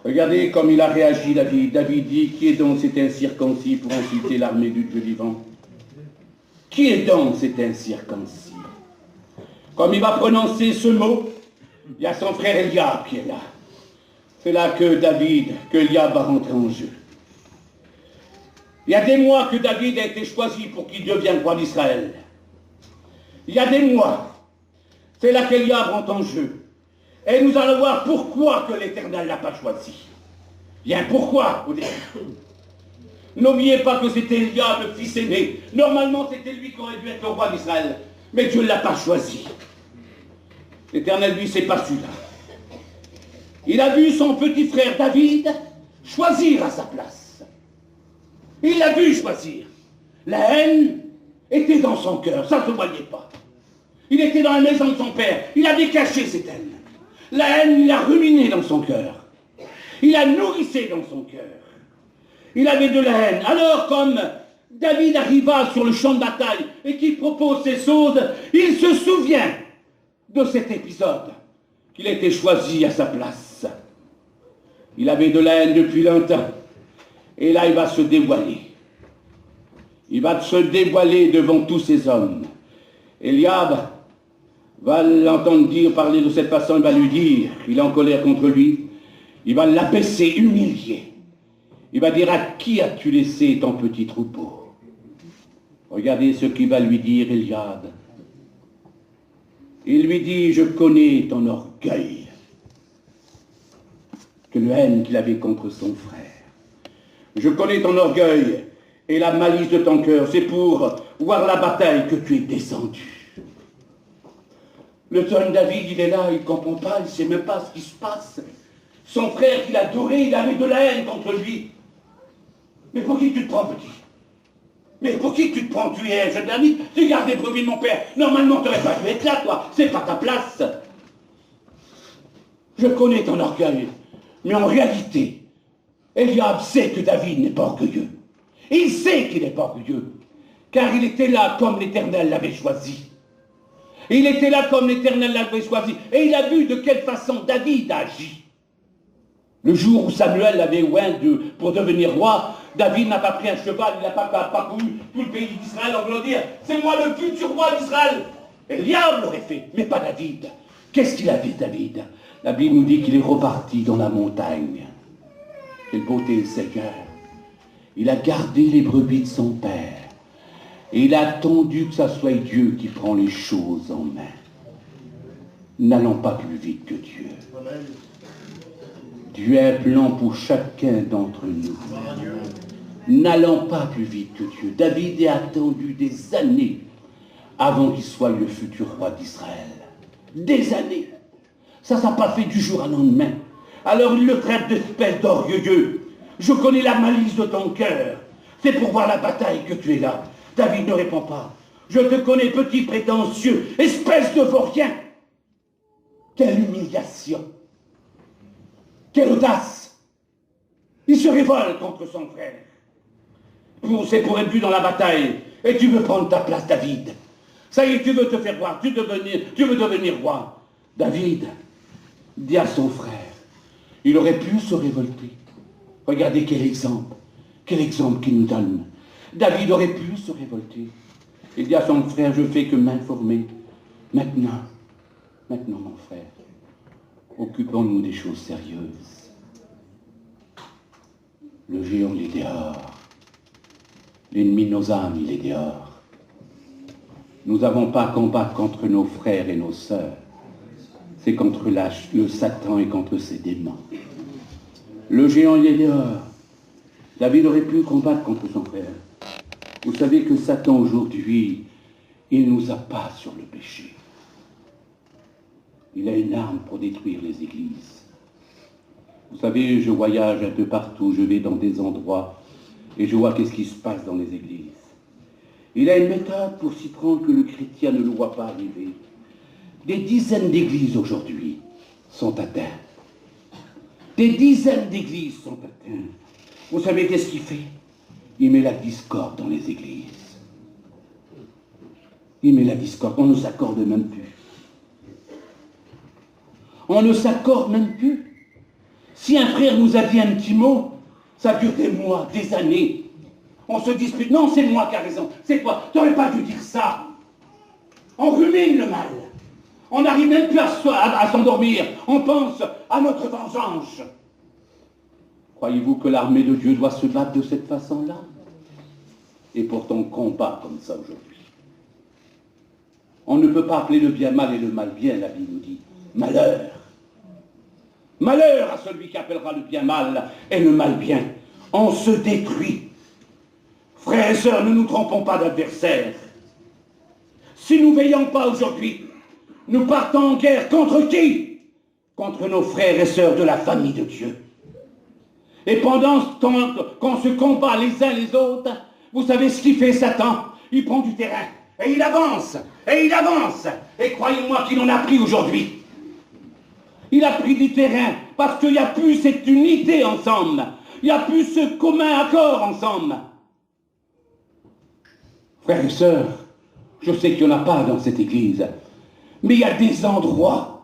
Regardez comme il a réagi, David. David dit, qui est donc cet incirconcis pour insulter l'armée du Dieu vivant? Qui est donc cet incirconcis? Comme il va prononcer ce mot, il y a son frère Eliab qui est là. C'est là que Eliab va rentrer en jeu. Il y a des mois que David a été choisi pour qu'il devienne roi d'Israël. Il y a des mois. C'est là qu'Eliab rentre en jeu. Et nous allons voir pourquoi que l'Éternel ne l'a pas choisi. Il y a un pourquoi. N'oubliez pas que c'était Eliab, le fils aîné. Normalement, c'était lui qui aurait dû être le roi d'Israël. Mais Dieu ne l'a pas choisi. L'Éternel, lui, c'est pas celui-là. Il a vu son petit frère David choisir à sa place. Il l'a vu choisir. La haine était dans son cœur, ça ne se voyait pas. Il était dans la maison de son père, il avait caché cette haine. La haine, il l'a ruminée dans son cœur. Il la nourrissée dans son cœur. Il avait de la haine. Alors, comme David arriva sur le champ de bataille et qu'il propose ces choses, il se souvient de cet épisode, qu'il a été choisi à sa place. Il avait de la haine depuis longtemps. Et là, il va se dévoiler. Il va se dévoiler devant tous ces hommes. Eliab va l'entendre parler de cette façon, il va lui dire qu'il est en colère contre lui. Il va l'abaisser, humilier. Il va dire, à qui as-tu laissé ton petit troupeau? Regardez ce qu'il va lui dire, Eliab. Il lui dit, je connais ton orgueil. Que le haine qu'il avait contre son frère. Je connais ton orgueil et la malice de ton cœur. C'est pour voir la bataille que tu es descendu. Le jeune David, il est là, il ne comprend pas, il ne sait même pas ce qui se passe. Son frère qu'il adorait, il avait de la haine contre lui. Mais pour qui tu te prends, petit? Mais pour qui tu te prends? Tu es jeune David, tu gardes les brebis de mon père. Normalement, tu n'aurais pas dû être là, toi. C'est pas ta place. Je connais ton orgueil, mais en réalité, Eliab sait que David n'est pas orgueilleux. Il sait qu'il n'est pas orgueilleux, car il était là comme l'Éternel l'avait choisi. Il était là comme l'Éternel l'avait choisi, et il a vu de quelle façon David a agi. Le jour où Samuel l'avait oint pour devenir roi, David n'a pas pris un cheval, il n'a pas parcouru tout le pays d'Israël en voulant dire « C'est moi le futur roi d'Israël !» Eliab l'aurait fait, mais pas David. Qu'est-ce qu'il a fait, David? La Bible nous dit qu'il est reparti dans la montagne. Quelle beauté, Seigneur! Il a gardé les brebis de son père. Et il a attendu que ce soit Dieu qui prend les choses en main. N'allons pas plus vite que Dieu. Dieu a un plan pour chacun d'entre nous. N'allons pas plus vite que Dieu. David a attendu des années avant qu'il soit le futur roi d'Israël. Des années. Ça n'a pas fait du jour au lendemain. Alors il le traite d'espèce d'orgueilleux. Je connais la malice de ton cœur. C'est pour voir la bataille que tu es là. David ne répond pas. Je te connais, petit prétentieux, espèce de vaurien. Quelle humiliation. Quelle audace. Il se révolte contre son frère. C'est pour être vu dans la bataille. Et tu veux prendre ta place, David. Ça y est, tu veux te faire voir. Tu veux devenir roi. David dit à son frère, il aurait pu se révolter. Regardez quel exemple qu'il nous donne. David aurait pu se révolter. Il dit à son frère, je fais que m'informer. Maintenant, mon frère, occupons-nous des choses sérieuses. Le géant, il est dehors. L'ennemi de nos âmes, il est dehors. Nous n'avons pas à combattre contre nos frères et nos sœurs. C'est contre le Satan et contre ses démons. Le géant, il est dehors. David aurait pu combattre contre son frère. Vous savez que Satan, aujourd'hui, il ne nous a pas sur le péché. Il a une arme pour détruire les églises. Vous savez, je voyage un peu partout, je vais dans des endroits et je vois qu'est-ce qui se passe dans les églises. Il a une méthode pour s'y prendre que le chrétien ne le voit pas arriver. Des dizaines d'églises aujourd'hui sont atteintes. Des dizaines d'églises sont atteintes. Vous savez qu'est-ce qu'il fait? Il met la discorde dans les églises. Il met la discorde. On ne s'accorde même plus. On ne s'accorde même plus. Si un frère nous a dit un petit mot, ça dure des mois, des années. On se dispute. Non, c'est moi qui a raison. C'est toi. Tu n'aurais pas dû dire ça. On rumine le mal. On n'arrive même plus à s'endormir. On pense à notre vengeance. Croyez-vous que l'armée de Dieu doit se battre de cette façon-là? Et pourtant on combat comme ça aujourd'hui. On ne peut pas appeler le bien mal et le mal bien, la Bible nous dit. Malheur. Malheur à celui qui appellera le bien mal et le mal bien. On se détruit. Frères et sœurs, ne nous trompons pas d'adversaires. Si nous ne veillons pas aujourd'hui, nous partons en guerre contre qui? Contre nos frères et sœurs de la famille de Dieu. Et pendant ce temps qu'on se combat les uns les autres, vous savez ce qu'il fait Satan? Il prend du terrain, et il avance, et il avance. Et croyez-moi qu'il en a pris aujourd'hui. Il a pris du terrain, parce qu'il n'y a plus cette unité ensemble. Il n'y a plus ce commun accord ensemble. Frères et sœurs, je sais qu'il n'y en a pas dans cette église, mais il y a des endroits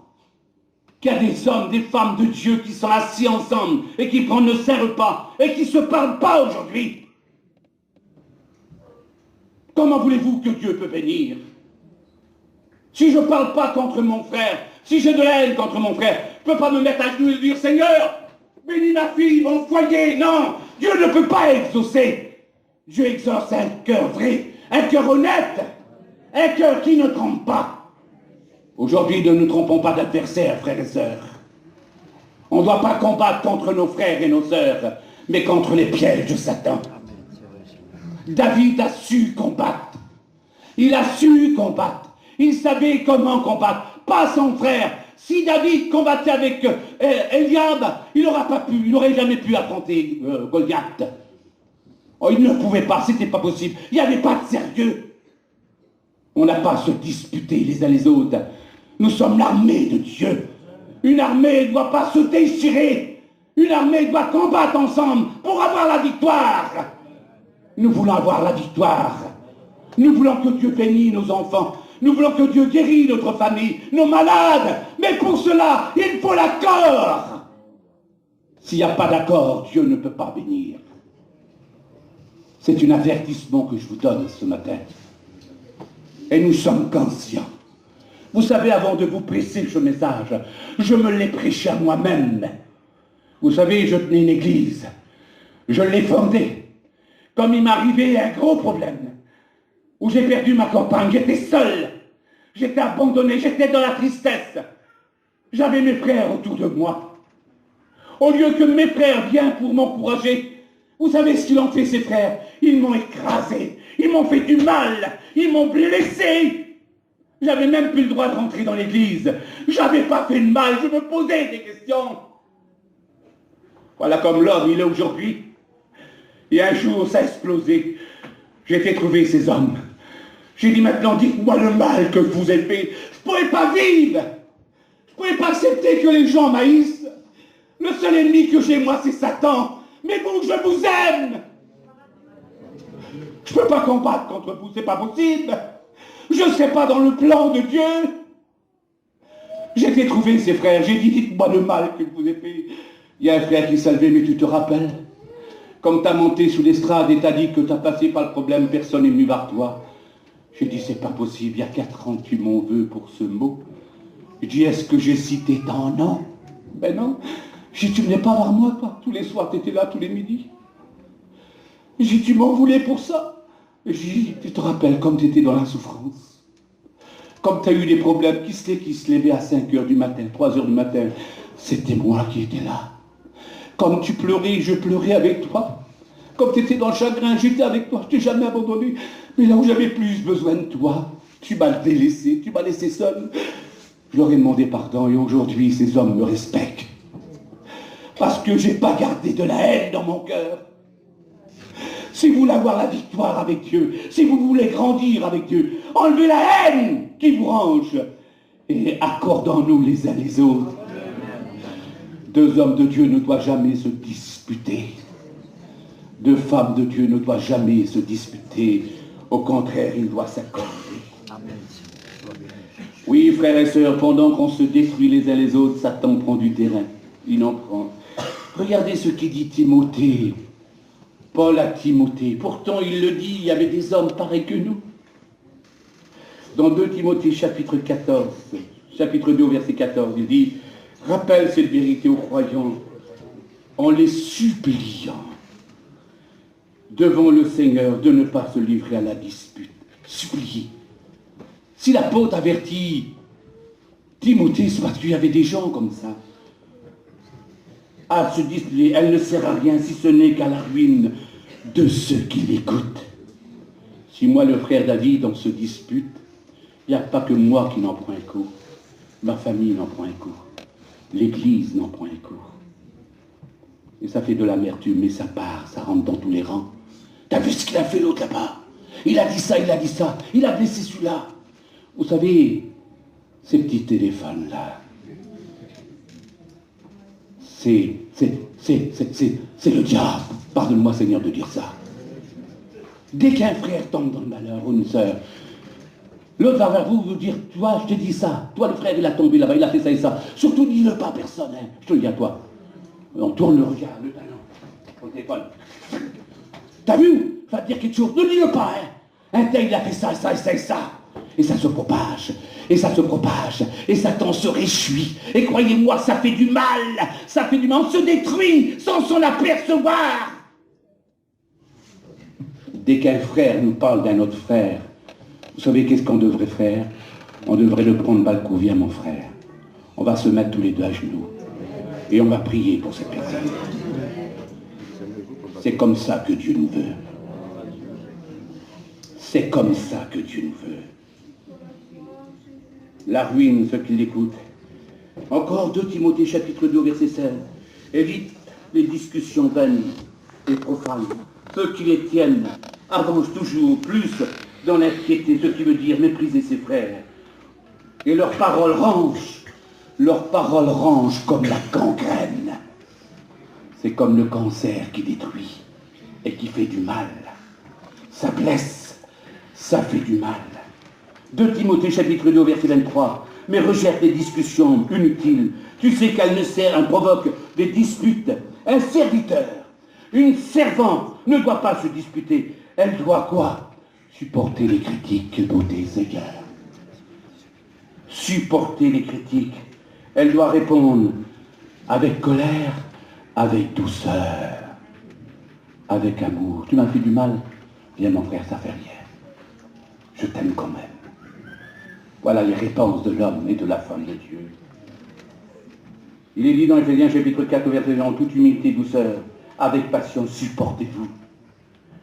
qu'il y a des hommes, des femmes de Dieu qui sont assis ensemble et qui prennent le saint repas et qui ne se parlent pas aujourd'hui. Comment voulez-vous que Dieu peut bénir? Si je ne parle pas contre mon frère, si j'ai de la haine contre mon frère, je ne peux pas me mettre à genoux et dire « Seigneur, bénis ma fille, mon foyer ». Non, Dieu ne peut pas exaucer. Dieu exauce un cœur vrai, un cœur honnête, un cœur qui ne trompe pas. Aujourd'hui, ne nous trompons pas d'adversaires, frères et sœurs. On ne doit pas combattre contre nos frères et nos sœurs, mais contre les pièges de Satan. David a su combattre. Il a su combattre. Il savait comment combattre. pas son frère. Si David combattait avec Eliab, il n'aurait jamais pu affronter Goliath. Oh, il ne pouvait pas, c'était pas possible. Il n'y avait pas de sérieux. On n'a pas à se disputer les uns les autres. Nous sommes l'armée de Dieu. Une armée ne doit pas se déchirer. Une armée doit combattre ensemble pour avoir la victoire. Nous voulons avoir la victoire. Nous voulons que Dieu bénisse nos enfants. Nous voulons que Dieu guérisse notre famille, nos malades. Mais pour cela, il faut l'accord. S'il n'y a pas d'accord, Dieu ne peut pas bénir. C'est un avertissement que je vous donne ce matin. Et nous sommes conscients. Vous savez, avant de vous prêcher ce message, je me l'ai prêché à moi-même. Vous savez, je tenais une église. Je l'ai fondée. Comme il m'arrivait un gros problème, où j'ai perdu ma compagne, j'étais seul, j'étais abandonné, j'étais dans la tristesse. J'avais mes frères autour de moi. Au lieu que mes frères viennent pour m'encourager, vous savez ce qu'ils ont fait, ces frères? Ils m'ont écrasé, ils m'ont fait du mal, ils m'ont blessé. J'avais même plus le droit de rentrer dans l'église. J'avais pas fait de mal, je me posais des questions. Voilà comme l'homme il est aujourd'hui. Et un jour, ça a explosé. J'ai fait trouver ces hommes. J'ai dit maintenant, dites-moi le mal que je vous ai fait. Je ne pouvais pas vivre. Je ne pouvais pas accepter que les gens m'haïssent. Le seul ennemi que j'ai, moi, c'est Satan. Mais vous, je vous aime. Je ne peux pas combattre contre vous, c'est pas possible. Je ne serai pas dans le plan de Dieu. J'ai fait trouver ces frères. J'ai dit, dites-moi le mal que je vous ai fait. Il y a un frère qui s'est levé, mais tu te rappelles? Comme tu as monté sous l'estrade et t'as dit que tu as passé par le problème, personne n'est venu vers toi. J'ai dit, c'est pas possible, il y a 4 ans tu m'en veux pour ce mot. J'ai dit, est-ce que j'ai cité ton nom? Ben non. J'ai dit, tu venais pas vers moi, toi. Tous les soirs, tu étais là, tous les midis. J'ai dit, tu m'en voulais pour ça. J'ai dit, tu te rappelles comme tu étais dans la souffrance. Comme tu as eu des problèmes, qui se levait à 5 heures du matin, 3 heures du matin. C'était moi qui étais là. Comme tu pleurais, je pleurais avec toi. Comme tu étais dans le chagrin, j'étais avec toi. Je t'ai jamais abandonné. Mais là où j'avais plus besoin de toi, tu m'as délaissé, tu m'as laissé seul. Je leur ai demandé pardon et aujourd'hui, ces hommes me respectent. Parce que je n'ai pas gardé de la haine dans mon cœur. Si vous voulez avoir la victoire avec Dieu, si vous voulez grandir avec Dieu, enlevez la haine qui vous range et accordons-nous les uns les autres. 2 hommes de Dieu ne doivent jamais se disputer. 2 femmes de Dieu ne doivent jamais se disputer. Au contraire, ils doivent s'accorder. Oui, frères et sœurs, pendant qu'on se détruit les uns les autres, Satan prend du terrain. Il en prend. Regardez ce qu'il dit Timothée. Paul à Timothée. Pourtant, il le dit, il y avait des hommes pareils que nous. Dans 2 Timothée, chapitre 14, chapitre 2, verset 14, il dit, rappelle cette vérité aux croyants en les suppliant devant le Seigneur de ne pas se livrer à la dispute. Supplier. Si l'apôtre avertit Timothée, c'est parce qu'il y avait des gens comme ça. À se disputer, elle ne sert à rien si ce n'est qu'à la ruine de ceux qui l'écoutent. Si moi, le frère David, on se dispute, il n'y a pas que moi qui n'en prends un coup. Ma famille n'en prend un coup. L'Église n'en prend un coup. Et ça fait de l'amertume, mais ça part, ça rentre dans tous les rangs. T'as vu ce qu'il a fait l'autre là-bas? Il a dit ça, il a blessé celui-là. Vous savez, ces petits téléphones-là, c'est le diable. Pardonne-moi, Seigneur, de dire ça. Dès qu'un frère tombe dans le malheur, ou une sœur, l'autre va vers vous dire, toi, je te dis ça. Toi, le frère, il a tombé là-bas, il a fait ça et ça. Surtout, dis-le pas à personne. Hein. Je te le dis à toi. On tourne le regard, le talent, au téléphone. T'as vu? Va te dire quelque chose. Ne dis-le pas. Hein. Un tel, il a fait ça, ça et ça et ça. Et ça se propage. Et ça se propage. Et Satan se réjouit. Et croyez-moi, ça fait du mal. Ça fait du mal. On se détruit sans s'en apercevoir. Dès qu'un frère nous parle d'un autre frère, vous savez qu'est-ce qu'on devrait faire? On devrait le prendre par le cou. Viens, mon frère. On va se mettre tous les deux à genoux. Et on va prier pour cette personne. C'est comme ça que Dieu nous veut. C'est comme ça que Dieu nous veut. la ruine ceux qui l'écoutent. Encore 2 Timothée chapitre 2 verset 16. Évite les discussions vaines et profanes. Ceux qui les tiennent avancent toujours plus dans l'impiété, ce qui veut dire mépriser ses frères. Et leurs paroles rangent comme la gangrène. C'est comme le cancer qui détruit et qui fait du mal. Ça blesse, ça fait du mal. 2 Timothée chapitre 2 verset 23. Mais rejette les discussions inutiles. Tu sais qu'elles ne servent, provoquent des disputes. Un serviteur, une servante ne doit pas se disputer. Elle doit quoi? Supporter les critiques pour des égards. Supporter les critiques. Elle doit répondre avec colère, avec douceur, avec amour. Tu m'as fait du mal? Viens mon frère, ça fait rien. Je t'aime quand même. Voilà les réponses de l'homme et de la femme de Dieu. Il est dit dans Éphésiens chapitre 4, verset 1, en toute humilité et douceur, avec patience, supportez-vous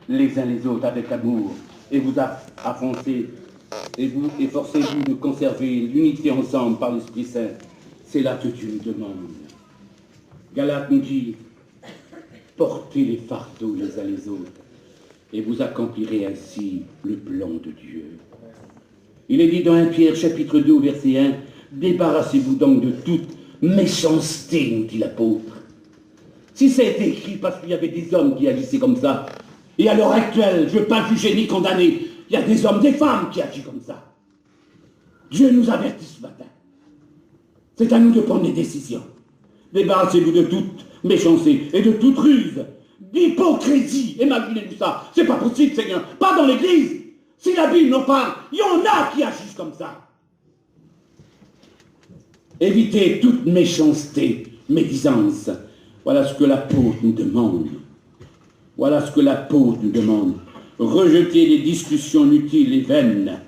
les uns les autres avec amour, et vous affrontez, et vous efforcez-vous de conserver l'unité ensemble par l'Esprit Saint. C'est là que Dieu nous demande. Galates nous dit, portez les fardeaux les uns les autres, et vous accomplirez ainsi le plan de Dieu. Il est dit dans 1 Pierre chapitre 2 verset 1, débarrassez-vous donc de toute méchanceté, nous dit l'apôtre. Si ça a été écrit parce qu'il y avait des hommes qui agissaient comme ça, et à l'heure actuelle, je ne veux pas juger ni condamner, il y a des hommes, des femmes qui agissent comme ça. Dieu nous avertit ce matin. C'est à nous de prendre des décisions. Débarrassez-vous de toute méchanceté et de toute ruse, d'hypocrisie. Imaginez-vous ça. C'est pas possible, Seigneur. Pas dans l'Église. Si la Bible n'en parle, il y en a qui agissent comme ça. Évitez toute méchanceté, médisance. Voilà ce que l'apôtre nous demande. Voilà ce que l'apôtre nous demande. Rejetez les discussions inutiles et vaines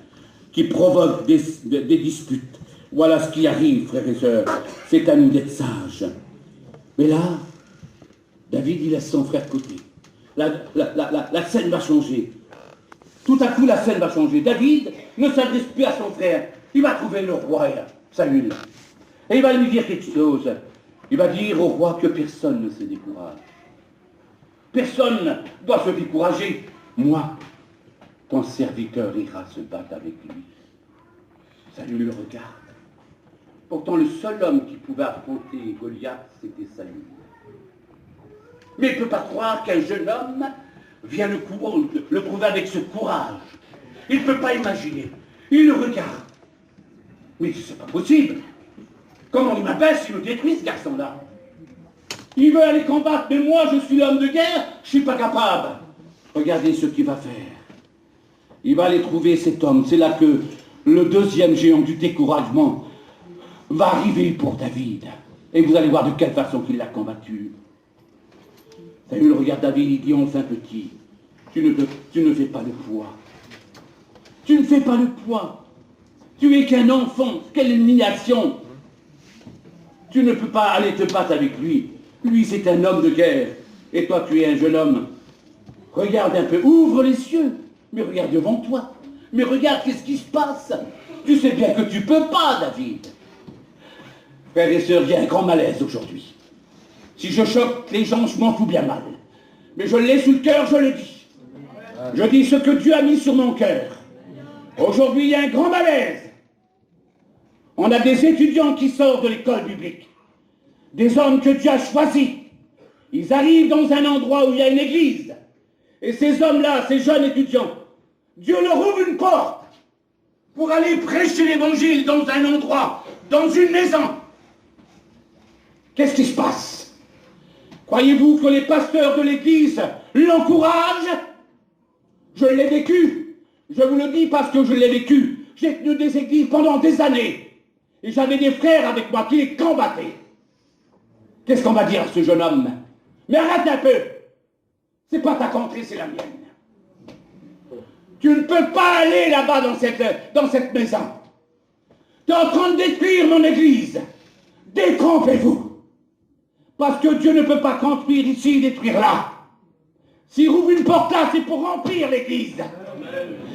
qui provoquent des disputes. Voilà ce qui arrive, frères et sœurs. C'est à nous d'être sages. Mais là, David, il laisse son frère de côté. La scène va changer. Tout à coup, la scène va changer. David ne s'adresse plus à son frère. Il va trouver le roi, Saül. Et il va lui dire quelque chose. Il va dire au roi que personne ne se décourage. Personne ne doit se décourager. Moi, ton serviteur ira se battre avec lui. Saül le regarde. Pourtant, le seul homme qui pouvait affronter Goliath, c'était Saül. Mais il ne peut pas croire qu'un jeune homme vient le prouver avec ce courage. Il ne peut pas imaginer. Il le regarde. Mais c'est pas possible. Comment il m'abaisse, il me détruit ce garçon-là. Il veut aller combattre, mais moi je suis l'homme de guerre, je ne suis pas capable. Regardez ce qu'il va faire. Il va aller trouver cet homme. C'est là que le deuxième géant du découragement va arriver pour David. Et vous allez voir de quelle façon qu'il l'a combattu. Saül regarde David, il dit, enfin petit, tu ne fais pas le poids. Tu ne fais pas le poids. Tu es qu'un enfant. Quelle humiliation. Tu ne peux pas aller te battre avec lui. Lui, c'est un homme de guerre. Et toi, tu es un jeune homme. Regarde un peu, ouvre les cieux. Mais regarde devant toi. Mais regarde, qu'est-ce qui se passe? Tu sais bien que tu ne peux pas, David. Frères et sœurs, il y a un grand malaise aujourd'hui. Si je choque les gens, je m'en fous bien mal. Mais je l'ai sous le cœur, je le dis. Je dis ce que Dieu a mis sur mon cœur. Aujourd'hui, il y a un grand malaise. On a des étudiants qui sortent de l'école biblique. Des hommes que Dieu a choisis. Ils arrivent dans un endroit où il y a une église. Et ces hommes-là, ces jeunes étudiants, Dieu leur ouvre une porte pour aller prêcher l'évangile dans un endroit, dans une maison. Qu'est-ce qui se passe? Croyez-vous que les pasteurs de l'église l'encouragent? Je l'ai vécu. Je vous le dis parce que je l'ai vécu. J'ai tenu des églises pendant des années. Et j'avais des frères avec moi qui les combattaient. Qu'est-ce qu'on va dire à ce jeune homme? Mais arrête un peu. C'est pas ta contrée, c'est la mienne. Tu ne peux pas aller là-bas dans cette maison. Tu es en train de détruire mon église. Détrompez-vous. Parce que Dieu ne peut pas construire ici et détruire là. S'il rouvre une porte là, c'est pour remplir l'église.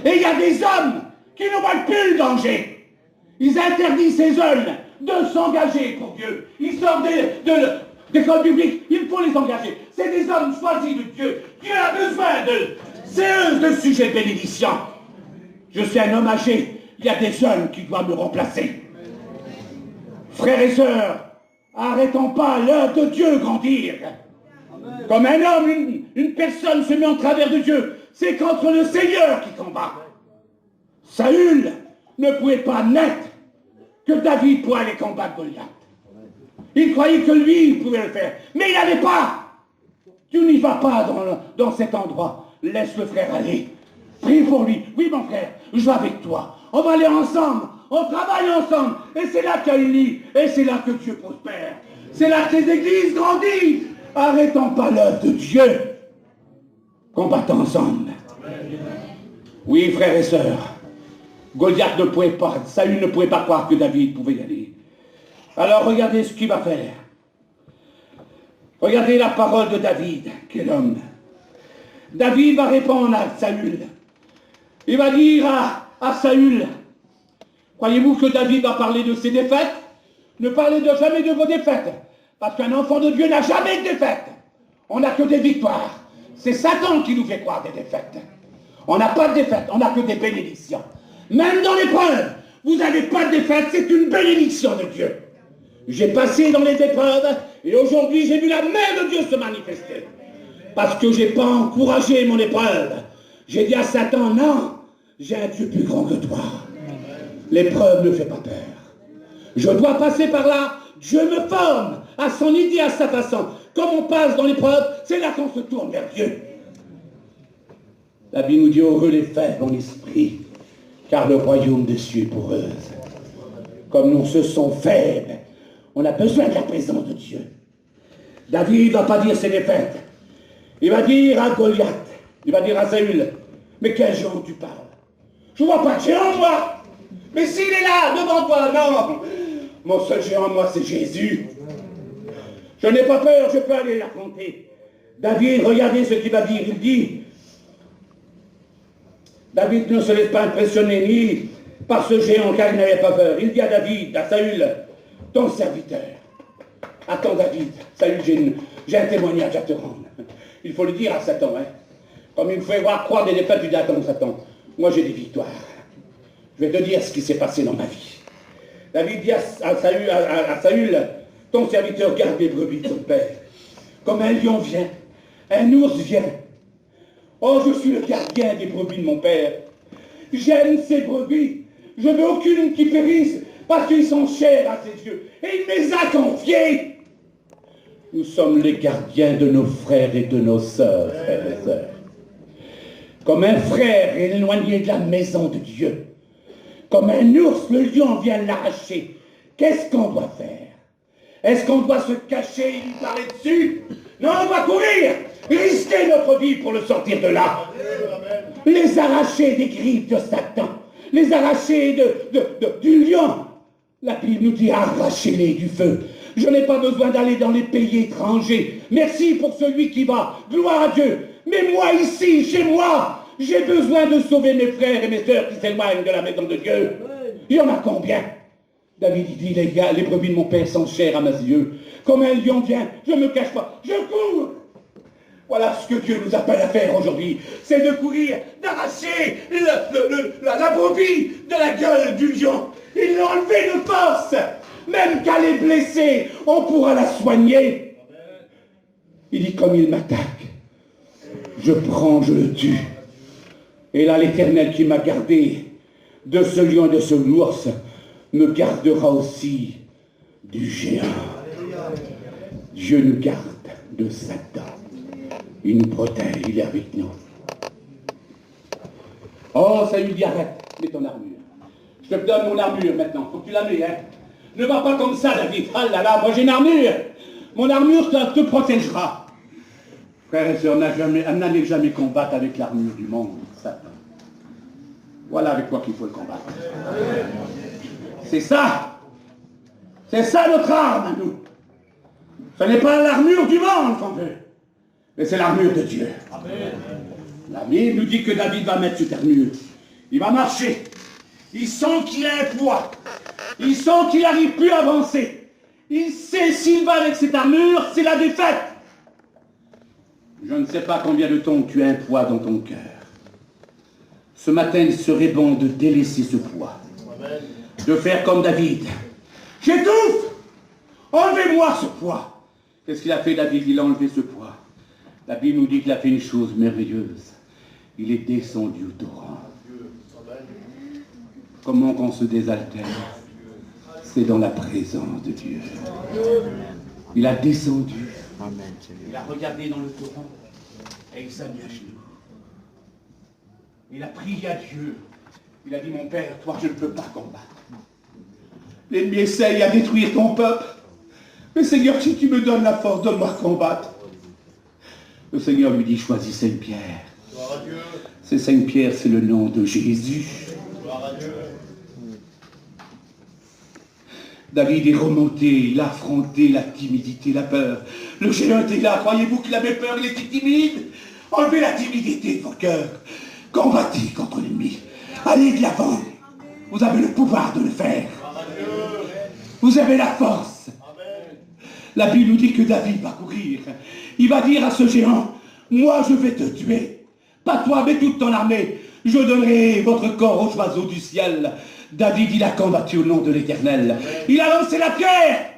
Et il y a des hommes qui ne voient plus le danger. Ils interdisent ces jeunes de s'engager pour Dieu. Ils sortent d'école publique, il faut les engager. C'est des hommes choisis de Dieu. Dieu a besoin d'eux. C'est eux le sujet de bénédiction. Je suis un homme âgé. Il y a des jeunes qui doivent me remplacer. Frères et sœurs, arrêtons pas l'œuvre de Dieu grandir. Comme un homme, une personne se met en travers de Dieu, c'est contre le Seigneur qui combat. Saül ne pouvait pas naître que David pourrait aller combattre Goliath. Il croyait que lui, il pouvait le faire. Mais il n'allait pas. Tu n'y vas pas dans cet endroit. Laisse le frère aller. Prie pour lui. Oui, mon frère, je vais avec toi. On va aller ensemble. On travaille ensemble. Et c'est là qu'il y a une lit. Et c'est là que Dieu prospère. C'est là que les églises grandissent. Arrêtons pas l'œuvre de Dieu. Combattons ensemble. Oui, frères et sœurs. Goliath ne pouvait pas, Saül ne pouvait pas croire que David pouvait y aller. Alors regardez ce qu'il va faire. Regardez la parole de David, quel homme. David va répondre à Saül. Il va dire à Saül, croyez-vous que David va parler de ses défaites? Ne parlez jamais de vos défaites. Parce qu'un enfant de Dieu n'a jamais de défaites. On n'a que des victoires. C'est Satan qui nous fait croire des défaites. On n'a pas de défaites, on n'a que des bénédictions. Même dans l'épreuve, vous n'avez pas de défaite, c'est une bénédiction de Dieu. J'ai passé dans les épreuves, et aujourd'hui j'ai vu la main de Dieu se manifester. Parce que je n'ai pas encouragé mon épreuve. J'ai dit à Satan, non, j'ai un Dieu plus grand que toi. L'épreuve ne fait pas peur. Je dois passer par là, Dieu me forme à son idée, à sa façon. Comme on passe dans l'épreuve, c'est là qu'on se tourne vers Dieu. La Bible nous dit, heureux les faibles en esprit, car le royaume des cieux est pour eux. Comme nous se sont faibles, on a besoin de la présence de Dieu. David ne va pas dire ses défaites. Il va dire à Goliath, il va dire à Saül, mais quel géant tu parles? Je ne vois pas de géant, moi. Mais s'il est là, devant toi, non. Mon seul géant, moi, c'est Jésus. Je n'ai pas peur, je peux aller l'affronter. David, regardez ce qu'il va dire. Il dit, David ne se laisse pas impressionner ni par ce géant, car il n'avait pas peur. Il dit à David, à Saül, ton serviteur. Attends, David, Saül, j'ai un témoignage à te rendre. Il faut le dire à Satan, hein. Comme il faut voir croire des défaites, tu dis, attends, Satan, moi j'ai des victoires. Je vais te dire ce qui s'est passé dans ma vie. David dit à Saül, ton serviteur garde les brebis de son père. Comme un lion vient, un ours vient. Oh, je suis le gardien des brebis de mon père. J'aime ces brebis. Je veux aucune qui périsse, parce qu'ils sont chers à ses yeux. Et il me les a confiés. Nous sommes les gardiens de nos frères et de nos sœurs, frères et sœurs. Comme un frère éloigné de la maison de Dieu. Comme un ours, le lion vient l'arracher. Qu'est-ce qu'on doit faire? Est-ce qu'on doit se cacher et lui parler dessus? Non, on doit courir, risquer notre vie pour le sortir de là. Les arracher des griffes de Satan, les arracher du lion. La Bible nous dit arrachez-les du feu. Je n'ai pas besoin d'aller dans les pays étrangers. Merci pour celui qui va. Gloire à Dieu. Mais moi ici, chez moi, j'ai besoin de sauver mes frères et mes sœurs qui s'éloignent de la maison de Dieu. Il y en a combien? David dit, les gars, les brebis de mon père sont chères à mes yeux. Comme un lion vient, je ne me cache pas, je cours. Voilà ce que Dieu nous appelle à faire aujourd'hui. C'est de courir, d'arracher la brebis de la gueule du lion. Il l'a enlevé de force. Même qu'elle est blessée, on pourra la soigner. Il dit, comme il m'attaque, je prends, je le tue. Et là, l'Éternel qui m'a gardé de ce lion et de ce ours me gardera aussi du géant. Dieu nous garde de Satan. Il nous protège, il est avec nous. Oh, ça lui dit, arrête, mets ton armure. Je te donne mon armure maintenant, faut que tu la mets, hein. Ne va pas comme ça, David. Ah là là, moi j'ai une armure. Mon armure te protégera. Frères et sœurs, n'allez jamais combattre avec l'armure du monde, Satan. Voilà avec quoi qu'il faut le combattre. C'est ça. C'est ça notre arme à nous. Ce n'est pas l'armure du monde qu'on veut, mais c'est l'armure de Dieu. Amen. La Bible nous dit que David va mettre cette armure. Il va marcher. Il sent qu'il a un poids. Il sent qu'il n'arrive plus à avancer. Il sait s'il va avec cette armure, c'est la défaite. Je ne sais pas combien de temps tu as un poids dans ton cœur. Ce matin, il serait bon de délaisser ce poids. De faire comme David. J'étouffe! Enlevez-moi ce poids. Qu'est-ce qu'il a fait, David? Il a enlevé ce poids. La Bible nous dit qu'il a fait une chose merveilleuse. Il est descendu au torrent. Comment qu'on se désaltère? C'est dans la présence de Dieu. Il a descendu. Il a regardé dans le torrent et il s'est mis à genoux. Il a prié à Dieu. Il a dit, mon Père, toi, je ne peux pas combattre. L'ennemi essaye à détruire ton peuple. Mais Seigneur, si tu me donnes la force, donne-moi combattre. Le Seigneur lui dit, choisis Saint-Pierre. C'est Saint-Pierre, c'est le nom de Jésus. David est remonté, il a affronté la timidité, la peur. Le géant était là, croyez-vous qu'il avait peur, il était timide? Enlevez la timidité de vos cœurs. Combattez contre l'ennemi. Allez de l'avant. Vous avez le pouvoir de le faire. Vous avez la force. La Bible nous dit que David va courir. Il va dire à ce géant, moi je vais te tuer. Pas toi, mais toute ton armée. Je donnerai votre corps aux oiseaux du ciel. David, il a combattu au nom de l'Éternel. Il a lancé la pierre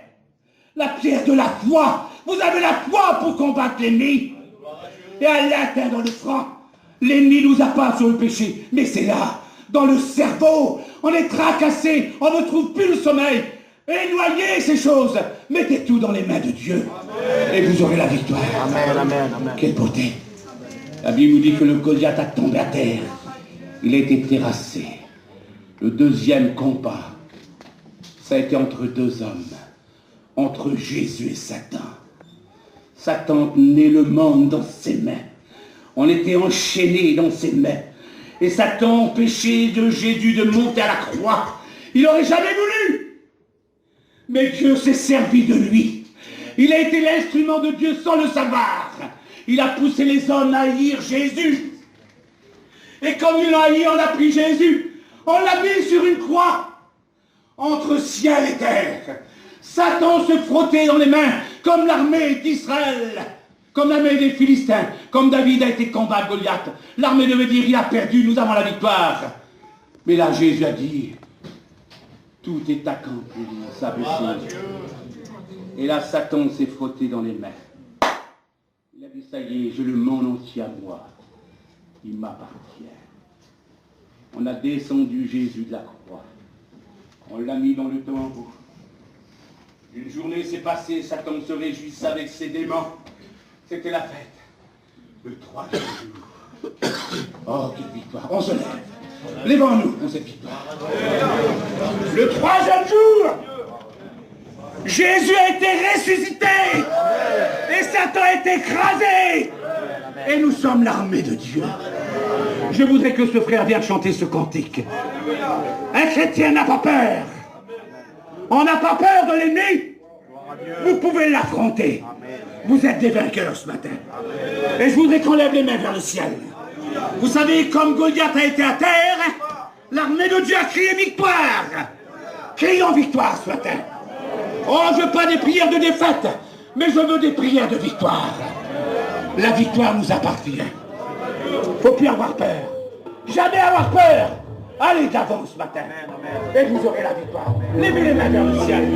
de la foi. Vous avez la foi pour combattre l'ennemi. Et à l'atteindre dans le franc. L'ennemi nous abat sur le péché, mais c'est là, dans le cerveau. On est tracassé, on ne trouve plus le sommeil. Éloignez ces choses. Mettez tout dans les mains de Dieu. Amen. Et vous aurez la victoire. Amen, amen, amen. Quelle beauté. La Bible nous dit que le Goliath a tombé à terre. Il a été terrassé. Le deuxième combat, ça a été entre deux hommes. Entre Jésus et Satan. Satan tenait le monde dans ses mains. On était enchaînés dans ses mains. Et Satan empêchait de Jésus de monter à la croix. Il n'aurait jamais voulu. Mais Dieu s'est servi de lui. Il a été l'instrument de Dieu sans le savoir. Il a poussé les hommes à haïr Jésus. Et comme ils l'ont haï, on a pris Jésus. On l'a mis sur une croix. Entre ciel et terre. Satan se frottait dans les mains comme l'armée d'Israël. Comme l'armée des Philistins. Comme David a été combattre Goliath. L'armée devait dire, il a perdu, nous avons la victoire. Mais là, Jésus a dit, tout est accompli, savez-vous. Et là, Satan s'est frotté dans les mains. Il a dit, ça y est, je le monde entier à moi. Il m'appartient. On a descendu Jésus de la croix. On l'a mis dans le tombeau. Une journée s'est passée, Satan se réjouissait avec ses démons. C'était la fête. Le troisième jour. Oh, quelle victoire. On se lève. Lèvons-nous pour cette victoire. Le troisième jour, Jésus a été ressuscité. Et Satan a été écrasé. Et nous sommes l'armée de Dieu. Je voudrais que ce frère vienne chanter ce cantique. Un chrétien n'a pas peur. On n'a pas peur de l'ennemi. Vous pouvez l'affronter. Vous êtes des vainqueurs ce matin. Et je voudrais qu'on lève les mains vers le ciel. Vous savez, comme Goliath a été à terre, l'armée de Dieu a crié victoire. Crions victoire ce matin. Oh, je ne veux pas des prières de défaite, mais je veux des prières de victoire. La victoire nous appartient. Il ne faut plus avoir peur. Jamais avoir peur. Allez d'avant ce matin. Et vous aurez la victoire. Levez les mains vers le ciel.